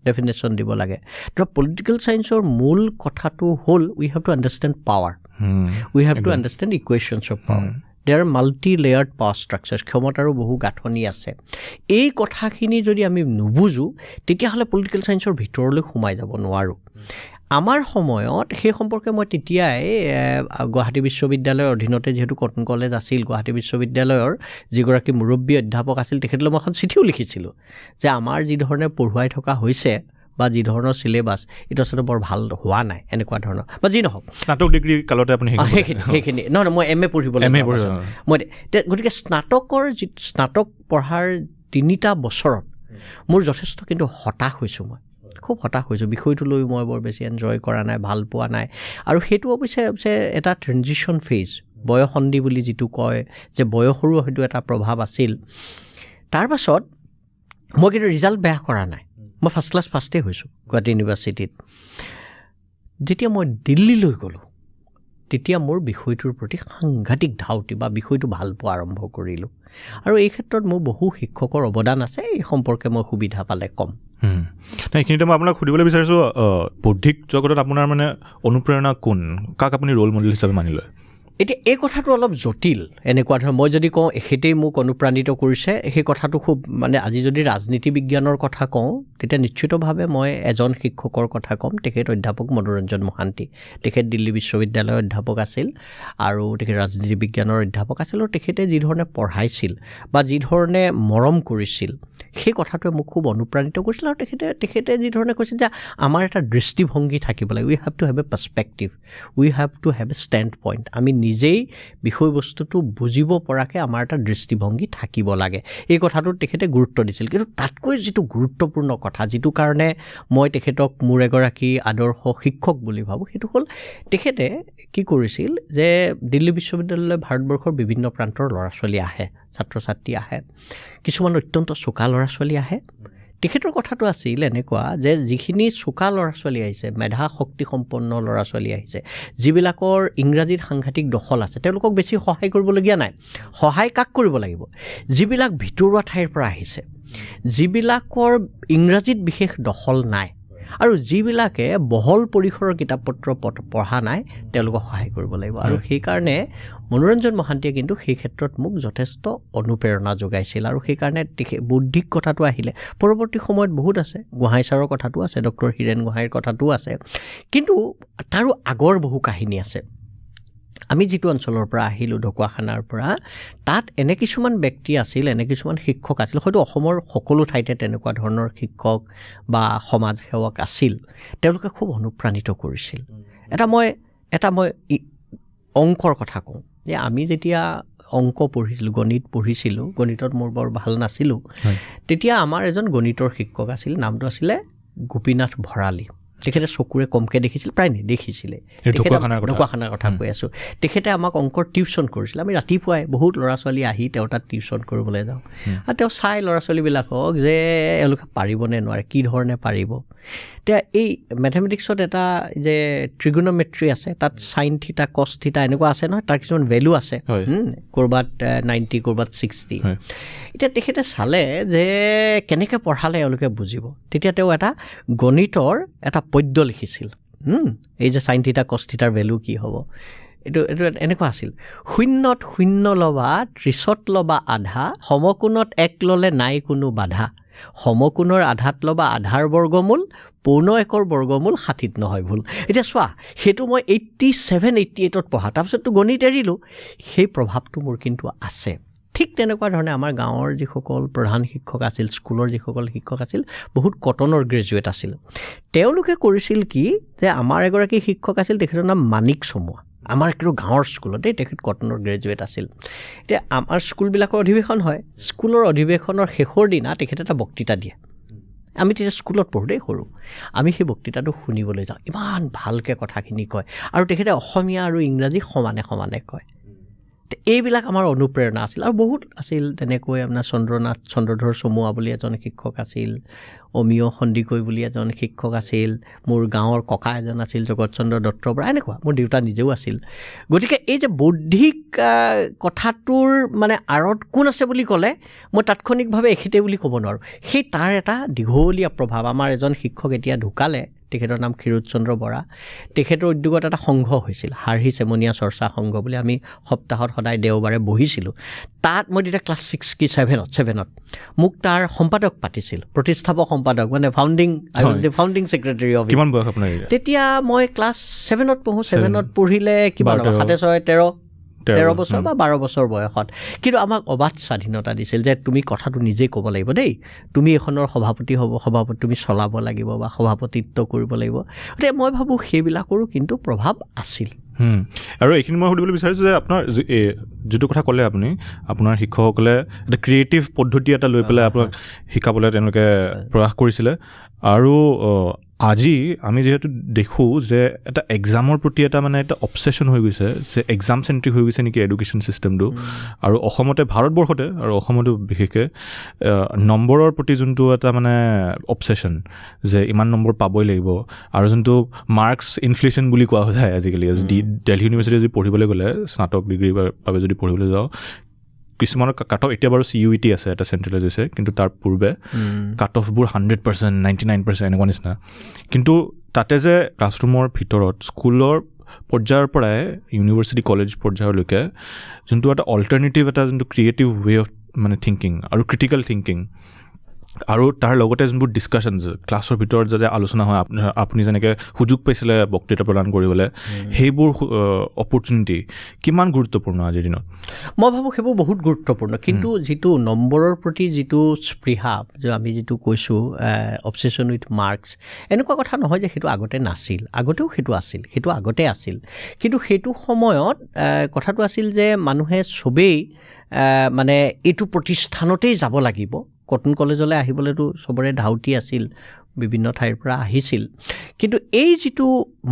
ডেফিনেশ্যন দিব লাগে ধৰক পলিটিকেল চায়েন্সৰ মূল কথাটো হ'ল we have to understand power we have to understand equations of power there multi layered power structures ক্ষমতাৰো বহু গাঁথনি আছে এই কথাখিনি যদি আমি নুবুজোঁ তেতিয়াহ'লে পলিটিকেল চায়েন্সৰ ভিতৰলৈ সোমাই যাব নোৱাৰোঁ আমাৰ সময়ত সেই সম্পৰ্কে মই তেতিয়াই গুৱাহাটী বিশ্ববিদ্যালয়ৰ অধীনতে যিহেতু কটন কলেজ আছিল গুৱাহাটী বিশ্ববিদ্যালয়ৰ যিগৰাকী মুৰব্বী অধ্যাপক আছিল তেখেতলৈ মই এখন চিঠিও লিখিছিলোঁ যে আমাৰ যি ধৰণে পঢ়ুৱাই থকা হৈছে বা যি ধৰণৰ চিলেবাছ এইটো আচলতে বৰ ভাল হোৱা নাই এনেকুৱা ধৰণৰ বা যি নহওক স্নাতক ডিগ্ৰী কালতে আপুনি সেইখিনি নহয় মই এম এ পঢ়িবলৈ মই গতিকে স্নাতক পঢ়াৰ 3টা বছৰত মোৰ যথেষ্ট কিন্তু হতাশ হৈছোঁ মই খুব হতাশ হৈছোঁ বিষয়টো লৈ মই বৰ বেছি এনজয় কৰা নাই ভাল পোৱা নাই আৰু সেইটো অৱশ্যে এটা ট্ৰেনজিশ্যন ফেজ বয়সন্ধি বুলি যিটো কয় যে বয়সৰো হয়তো এটা প্ৰভাৱ আছিল তাৰপাছত মই কিন্তু ৰিজাল্ট বেয়া কৰা নাই মই ফাৰ্ষ্ট ক্লাছ ফাৰ্ষ্টেই হৈছোঁ গুৱাহাটী ইউনিভাৰ্চিটিত যেতিয়া মই দিল্লীলৈ গ'লোঁ তেতিয়া মোৰ বিষয়টোৰ প্ৰতি সাংঘাতিক ধাউতি বা বিষয়টো ভাল পোৱা আৰম্ভ কৰিলোঁ আৰু এই ক্ষেত্ৰত মোৰ বহু শিক্ষকৰ অৱদান আছে এই সম্পৰ্কে মই সুবিধা পালে ক'ম এইখিনিতে মই আপোনাক সুধিবলৈ বিচাৰিছোঁ বৌদ্ধিক জগতত আপোনাৰ মানে অনুপ্ৰেৰণা কোন কাক আপুনি ৰোল মডেল হিচাপে মানি লয় এতিয়া এই কথাটো অলপ জটিল এনেকুৱা ধৰণৰ মই যদি কওঁ এখেতেই মোক অনুপ্ৰাণিত কৰিছে সেই কথাটো খুব মানে আজি যদি ৰাজনীতি বিজ্ঞানৰ কথা কওঁ তেতিয়া নিশ্চিতভাৱে মই এজন শিক্ষকৰ কথা ক'ম তেখেত অধ্যাপক মনোৰঞ্জন মহান্তি তেখেত দিল্লী বিশ্ববিদ্যালয়ৰ অধ্যাপক আছিল আৰু তেখেত ৰাজনীতি বিজ্ঞানৰ অধ্যাপক আছিল আৰু তেখেতে যিধৰণে পঢ়াইছিল বা যিধৰণে মৰম কৰিছিল সেই কথাটোৱে মোক খুব অনুপ্ৰাণিত কৰিছিল আৰু তেখেতে যিধৰণে কৈছিল যে আমাৰ এটা দৃষ্টিভংগী থাকিব লাগে we have to have a perspective we have to have a standpoint আমি নিজেই বিষয়বস্তুটো বুজিব পৰাকৈ আমাৰ এটা দৃষ্টিভংগী থাকিব লাগে এই কথাটোত তেখেতে গুৰুত্ব দিছিল কিন্তু তাতকৈ যিটো গুৰুত্বপূৰ্ণ কথা যিটো কাৰণে মই তেখেতক মোৰ এগৰাকী আদৰ্শ শিক্ষক বুলি ভাবোঁ সেইটো হ'ল তেখেতে কি কৰিছিল যে দিল্লী বিশ্ববিদ্যালয়লৈ ভাৰতবৰ্ষৰ বিভিন্ন প্ৰান্তৰ ল'ৰা ছোৱালী আহে ছাত্ৰ ছাত্ৰী আহে কিছুমান অত্যন্ত চোকা ল'ৰা ছোৱালী আহে তেখেতৰ কথাটো আছিল এনেকুৱা যে যিখিনি চোকা ল'ৰা ছোৱালী আহিছে মেধা শক্তিসম্পন্ন ল'ৰা ছোৱালী আহিছে যিবিলাকৰ ইংৰাজীত সাংঘাতিক দখল আছে তেওঁলোকক বেছি সহায় কৰিবলগীয়া নাই সহায় কাক কৰিব লাগিব যিবিলাক ভিতৰুৱা ঠাইৰ পৰা আহিছে যিবিলাকৰ ইংৰাজীত বিশেষ দখল নাই আৰু যিবিলাকে বহল পৰিসৰৰ কিতাপ পত্ৰ পঢ়া নাই তেওঁলোকক সহায় কৰিব লাগিব আৰু সেইকাৰণে মনোৰঞ্জন মহান্তিয়ে কিন্তু সেই ক্ষেত্ৰত মোক যথেষ্ট অনুপ্ৰেৰণা যোগাইছিল আৰু সেইকাৰণে বৌদ্ধিক কথাটো আহিলে পৰৱৰ্তী সময়ত বহুত আছে গোহাঁই ছাৰৰ কথাটো আছে ডক্টৰ হীৰেণ গোহাঁইৰ কথাটো আছে কিন্তু তাৰো আগৰ বহু কাহিনী আছে আমি যিটো অঞ্চলৰ পৰা আহিলোঁ ঢকুৱাখানাৰ পৰা তাত এনে কিছুমান ব্যক্তি আছিল এনে কিছুমান শিক্ষক আছিল হয়তো অসমৰ সকলো ঠাইতে তেনেকুৱা ধৰণৰ শিক্ষক বা সমাজ সেৱক আছিল তেওঁলোকে খুব অনুপ্ৰাণিত কৰিছিল এটা মই অংকৰ কথা কওঁ যে আমি যেতিয়া অংক পঢ়িছিলোঁ গণিত পঢ়িছিলোঁ গণিতত মোৰ বৰ ভাল নাছিলোঁ তেতিয়া আমাৰ এজন গণিতৰ শিক্ষক আছিল নামটো আছিলে গোপীনাথ ভৰালী তেখেতে চকুৰে কমকৈ দেখিছিল প্ৰায় নেদেখিছিলে ঢকুৱাখানাৰ কথা কৈ আছোঁ তেখেতে আমাক অংকৰ টিউশ্যন কৰিছিল আমি ৰাতিপুৱাই বহুত ল'ৰা ছোৱালী আহি তেওঁ তাত টিউশ্যন কৰিবলৈ যাওঁ আৰু তেওঁ চাই ল'ৰা ছোৱালীবিলাকক যে এওঁলোকে পাৰিবনে নোৱাৰে কি ধৰণে পাৰিব এতিয়া এই মেথমেটিক্সত এটা যে ট্ৰিগোন'মেট্ৰি আছে তাত চাইন থিটা কছ থিটা এনেকুৱা আছে নহয় তাৰ কিছুমান ভেলু আছে ক'ৰবাত 90 ক'ৰবাত 60 এতিয়া তেখেতে চালে যে কেনেকৈ পঢ়ালে এওঁলোকে বুজিব তেতিয়া তেওঁ এটা গণিতৰ এটা পদ্য লিখিছিল এই যে চাইন থিটা কছ থিটাৰ ভেলু কি হ'ব এইটো এনেকুৱা আছিল 0ত 0 ল'বা 30ত ল'বা আধা সমকোণত 1 ল'লে নাই কোনো বাধা সমকোণৰ আধাত ল'বা আধাৰ বৰ্গমূল পৌন একৰ বৰ্গমূল 60ত নহয় ভুল এতিয়া চোৱা সেইটো মই 87-88ত পঢ়া তাৰপিছততো গণিত এৰিলোঁ সেই প্ৰভাৱটো মোৰ কিন্তু আছে ঠিক তেনেকুৱা ধৰণে আমাৰ গাঁৱৰ যিসকল প্ৰধান শিক্ষক আছিল স্কুলৰ যিসকল শিক্ষক আছিল বহুত কটনৰ গ্ৰেজুৱেট আছিল তেওঁলোকে কৰিছিল কি যে আমাৰ এগৰাকী শিক্ষক আছিল তেখেতৰ নাম মানিক চমুৱা আমাৰ কিন্তু গাঁৱৰ স্কুলতে তেখেত কটনৰ গ্ৰেজুৱেট আছিল এতিয়া আমাৰ স্কুলবিলাকৰ অধিৱেশন হয় স্কুলৰ অধিৱেশনৰ শেষৰ দিনা তেখেতে এটা বক্তৃতা দিয়ে আমি তেতিয়া স্কুলত পঢ়োঁতেই সৰু আমি সেই বক্তৃতাটো শুনিবলৈ যাওঁ ইমান ভালকৈ কথাখিনি কয় আৰু তেখেতে অসমীয়া আৰু ইংৰাজী সমানে কয় এইবিলাক আমাৰ অনুপ্ৰেৰণা আছিল আৰু বহুত আছিল তেনেকৈ আপোনাৰ চন্দ্ৰধৰ চমুৱা বুলি এজন শিক্ষক আছিল অমিয় সন্দিকৈ বুলি এজন শিক্ষক আছিল মোৰ গাঁৱৰ ককা এজন আছিল জগত চন্দ্ৰ দত্ত বৰা এনেকুৱা মোৰ দেউতা নিজেও আছিল গতিকে এই যে বৌদ্ধিক কথাটোৰ মানে আঁৰত কোন আছে বুলি ক'লে মই তাৎক্ষণিকভাৱে এখেতে বুলি ক'ব নোৱাৰোঁ সেই তাৰ এটা দীঘলীয়া প্ৰভাৱ আমাৰ এজন শিক্ষক এতিয়া ঢুকালে তেখেতৰ নাম ক্ষীৰোদ চন্দ্ৰ বৰা তেখেতৰ উদ্যোগত এটা সংঘ হৈছিল হাৰহি চেমনীয়া চৰ্চা সংঘ বুলি আমি সপ্তাহত সদায় দেওবাৰে বহিছিলোঁ তাত মই তেতিয়া ক্লাছ 6 কি 7ত মোক তাৰ সম্পাদক পাতিছিল প্ৰতিষ্ঠাপক সম্পাদক মানে ফাউণ্ডিং ছেক্ৰেটাৰী অফ কিমান বয়স আপোনাৰ তেতিয়া মই ক্লাছ 7ত পঢ়োঁ 7ত পঢ়িলে কিমান 13 বছৰ বা 12 বছৰ বয়সত কিন্তু আমাক অবাধ স্বাধীনতা দিছিল যে তুমি কথাটো নিজেই ক'ব লাগিব দেই তুমি এখনৰ সভাপতি হ'ব সভাপতি তুমি চলাব লাগিব বা সভাপতিত্ব কৰিব লাগিব গতিকে মই ভাবোঁ সেইবিলাকৰো কিন্তু প্ৰভাৱ আছিল আৰু এইখিনি মই সুধিবলৈ বিচাৰিছোঁ যে আপোনাৰ যিটো কথা ক'লে আপুনি আপোনাৰ শিক্ষকসকলে এটা ক্ৰিয়েটিভ পদ্ধতি এটা লৈ পেলাই আপোনাক শিকাবলৈ তেওঁলোকে প্ৰয়াস কৰিছিলে আৰু আজি আমি যিহেতু দেখোঁ যে এটা এক্সামৰ প্ৰতি এটা মানে এটা অবছেশ্যন হৈ গৈছে যে এক্সাম চেণ্ট্ৰিক হৈ গৈছে নেকি এডুকেশ্যন চিষ্টেমটো আৰু অসমতে ভাৰতবৰ্ষতে আৰু অসমতো বিশেষকৈ নম্বৰৰ প্ৰতি যোনটো এটা মানে অবছেশ্যন যে ইমান নম্বৰ পাবই লাগিব আৰু যোনটো মাৰ্কছ ইনফ্লেশ্যন বুলি কোৱা যায় আজিকালি দিল্লী ইউনিভাৰ্চিটি যদি পঢ়িবলৈ গ'লে স্নাতক ডিগ্ৰীৰ বাবে যদি পঢ়িবলৈ যাওঁ কিছুমানৰ কাট অফ এতিয়া বাৰু CUET আছে এটা চেণ্ট্ৰেলাইজ হৈছে কিন্তু তাৰ পূৰ্বে কাট অফবোৰ 100% 99% এনেকুৱা নিচিনা কিন্তু তাতে যে ক্লাছৰুমৰ ভিতৰত স্কুলৰ পৰ্যায়ৰ পৰাই ইউনিভাৰ্চিটি কলেজ পৰ্যায়লৈকে যোনটো এটা অল্টাৰনেটিভ এটা যোনটো ক্ৰিয়েটিভ ৱে অফ মানে থিংকিং আৰু ক্ৰিটিকেল থিংকিং আৰু তাৰ লগতে যোনবোৰ ডিছকাশ্যনছ ক্লাছৰ ভিতৰত যাতে আলোচনা হয় আপুনি যেনেকৈ সুযোগ পাইছিলে বক্তৃতা প্ৰদান কৰিবলৈ সেইবোৰ অপৰচুনিটি কিমান গুৰুত্বপূৰ্ণ আজিৰ দিনত মই ভাবোঁ সেইবোৰ বহুত গুৰুত্বপূৰ্ণ কিন্তু যিটো নম্বৰৰ প্ৰতি যিটো স্পৃহা যে আমি যিটো কৈছোঁ অবচেশ্যন উইথ মাৰ্কছ এনেকুৱা কথা নহয় যে সেইটো আগতে নাছিল আগতেও সেইটো আছিল সেইটো আগতে আছিল কিন্তু সেইটো সময়ত কথাটো আছিল যে মানুহে চবেই মানে এইটো প্ৰতিষ্ঠানতেই যাব লাগিব কটন কলেজলৈ আহিবলৈতো চবৰে ধাউতি আছিল বিভিন্ন ঠাইৰ পৰা আহিছিল কিন্তু এই যিটো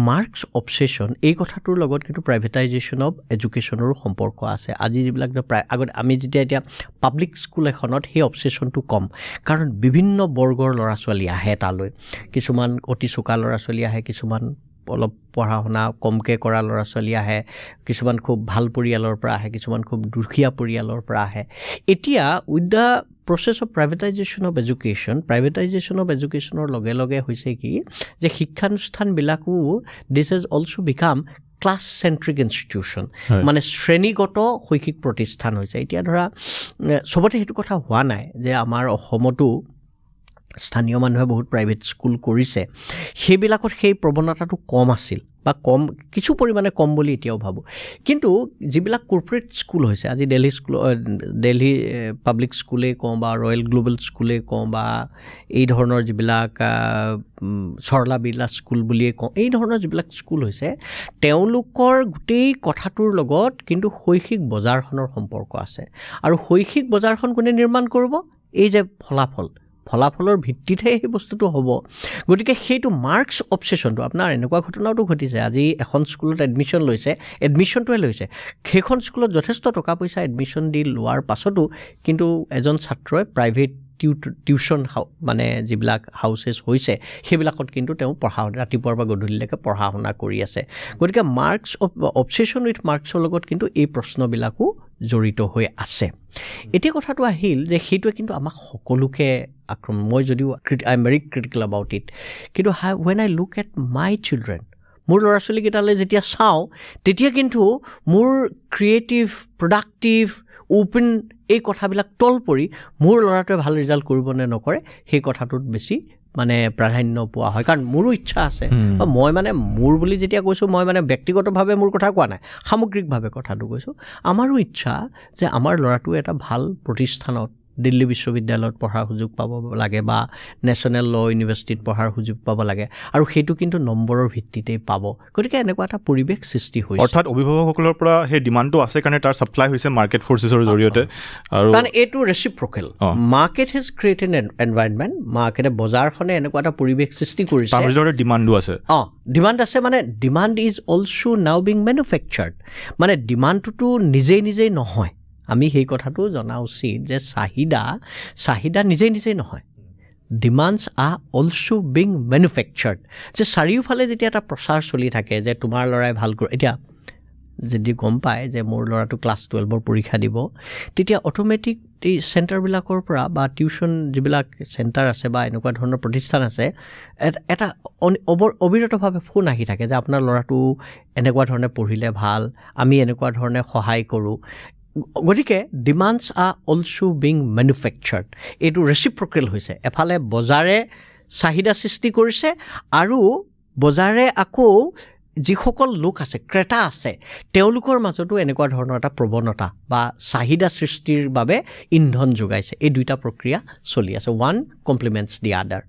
মাৰ্কছ অবচেশ্যন এই কথাটোৰ লগত কিন্তু প্ৰাইভেটাইজেশ্যন অফ এডুকেশ্যনৰো সম্পৰ্ক আছে আজি যিবিলাক আগতে আমি যেতিয়া এতিয়া পাব্লিক স্কুল এখনত সেই অবচেশ্যনটো কম কাৰণ বিভিন্ন বৰ্গৰ ল'ৰা ছোৱালী আহে তালৈ কিছুমান অতি চোকা ল'ৰা ছোৱালী আহে কিছুমান অলপ পঢ়া শুনা কমকৈ কৰা ল'ৰা ছোৱালী আহে কিছুমান খুব ভাল পৰিয়ালৰ পৰা আহে কিছুমান খুব দুখীয়া পৰিয়ালৰ পৰা আহে এতিয়া with the process of privatisation of এডুকেশ্যনৰ লগে লগে হৈছে কি যে শিক্ষানুষ্ঠানবিলাকো this has also' become class centric institution মানে শ্ৰেণীগত শৈক্ষিক প্ৰতিষ্ঠান হৈছে এতিয়া ধৰা চবতে সেইটো কথা হোৱা নাই যে আমাৰ অসমতো স্থানীয় মানুহে বহুত প্ৰাইভেট স্কুল কৰিছে সেইবিলাকত সেই প্ৰৱণতাটো কম আছিল বা কম কিছু পৰিমাণে কম বুলি এতিয়াও ভাবোঁ কিন্তু যিবিলাক কৰ্পৰেট স্কুল হৈছে আজি দিল্লী পাব্লিক স্কুলেই কওঁ বা ৰয়েল গ্ল'বেল স্কুলেই কওঁ বা এই ধৰণৰ যিবিলাক সৰলা বিৰলা স্কুল বুলিয়েই কওঁ এই ধৰণৰ যিবিলাক স্কুল হৈছে তেওঁলোকৰ গোটেই কথাটোৰ লগত কিন্তু শৈক্ষিক বজাৰখনৰ সম্পৰ্ক আছে আৰু শৈক্ষিক বজাৰখন কোনে নিৰ্মাণ কৰিব এই যে ফলাফলৰ ভিত্তিতহে সেই বস্তুটো হ'ব গতিকে সেইটো মাৰ্কছ অবচেশ্যনটো আপোনাৰ এনেকুৱা ঘটনাওতো ঘটিছে আজি এখন স্কুলত এডমিশ্যনটোৱে লৈছে সেইখন স্কুলত যথেষ্ট টকা পইচা এডমিশ্যন দি লোৱাৰ পাছতো কিন্তু এজন ছাত্ৰই প্ৰাইভেট টিউশ্যন মানে যিবিলাক হাউচেছ হৈছে সেইবিলাকত কিন্তু তেওঁ ৰাতিপুৱাৰ পৰা গধূলিলৈকে পঢ়া শুনা কৰি আছে গতিকে অবচেশ্যন উইথ মাৰ্কছৰ লগত কিন্তু এই প্ৰশ্নবিলাকো জড়িত হৈ আছে এতিয়া কথাটো আহিল যে সেইটোৱে কিন্তু আমাক সকলোকে মই যদিও I am very critical about it কিন্তু when I look at my children মোৰ ল'ৰা ছোৱালীকেইটালৈ যেতিয়া চাওঁ তেতিয়া কিন্তু মোৰ ক্ৰিয়েটিভ প্ৰডাক্টিভ অ'পেন এই কথাবিলাক তল পৰি মোৰ ল'ৰাটোৱে ভাল ৰিজাল্ট কৰিব নে নকৰে সেই কথাটোত বেছি মানে প্ৰাধান্য পোৱা হয় কাৰণ মোৰো ইচ্ছা আছে মই মানে মোৰ বুলি যেতিয়া কৈছোঁ মই মানে ব্যক্তিগতভাৱে মোৰ কথা কোৱা নাই সামগ্ৰিকভাৱে কথাটো কৈছোঁ আমাৰো ইচ্ছা যে আমাৰ ল'ৰাটোৱে এটা ভাল প্ৰতিষ্ঠানত দিল্লী বিশ্ববিদ্যালয়ত পঢ়াৰ সুযোগ পাব লাগে বা নেশ্যনেল ল' ইউনিভাৰ্চিটিত পঢ়াৰ সুযোগ পাব লাগে আৰু সেইটো কিন্তু নম্বৰৰ ভিত্তিতেই পাব গতিকে এনেকুৱা এটা পৰিৱেশ সৃষ্টি হৈছে অৰ্থাৎ অভিভাৱকসকলৰ পৰা সেই ডিমাণ্ডটো আছে কাৰণে তাৰ ছাপ্লাই হৈছে মাৰ্কেট ফৰ্চেছৰ জৰিয়তে আৰু কাৰণ এইটো ৰেচিপ্ৰকেল মাৰ্কেট হেজ ক্ৰিয়েটেড এনভাইৰনমেণ্ট মাৰ্কেটে বজাৰখনে এনেকুৱা এটা পৰিৱেশ সৃষ্টি কৰিছে তাৰ ভিতৰতে ডিমাণ্ডো আছে ডিমাণ্ড আছে মানে demand is also' now being manufactured মানে ডিমাণ্ডটোতো নিজেই নহয় আমি সেই কথাটো জনা উচিত যে চাহিদা নিজেই নহয় ডিমাণ্ডছ আৰ অলছ' বিং মেনুফেকচাৰ্ড যে চাৰিওফালে যেতিয়া এটা প্ৰচাৰ চলি থাকে যে তোমাৰ ল'ৰাই ভাল কৰে এতিয়া যদি গম পায় যে মোৰ ল'ৰাটো ক্লাছ 12ৰ পৰীক্ষা দিব তেতিয়া অট'মেটিক এই চেণ্টাৰবিলাকৰ পৰা বা টিউশ্যন যিবিলাক চেণ্টাৰ আছে বা এনেকুৱা ধৰণৰ প্ৰতিষ্ঠান আছে এটা অবিৰতভাৱে ফোন আহি থাকে যে আপোনাৰ ল'ৰাটো এনেকুৱা ধৰণে পঢ়িলে ভাল আমি এনেকুৱা ধৰণে সহায় কৰোঁ গতিকে ডিমাণ্ডছ আৰ অলছ' বিং মেনুফেকচাৰ্ড এইটো ৰেচিপ্ৰকেল হৈছে এফালে বজাৰে চাহিদা সৃষ্টি কৰিছে আৰু বজাৰে আকৌ যিসকল লোক আছে ক্ৰেতা আছে তেওঁলোকৰ মাজতো এনেকুৱা ধৰণৰ এটা প্ৰৱণতা বা চাহিদা সৃষ্টিৰ বাবে ইন্ধন যোগাইছে এই দুইটা প্ৰক্ৰিয়া চলি আছে ওৱান কমপ্লিমেণ্টছ দি আদাৰ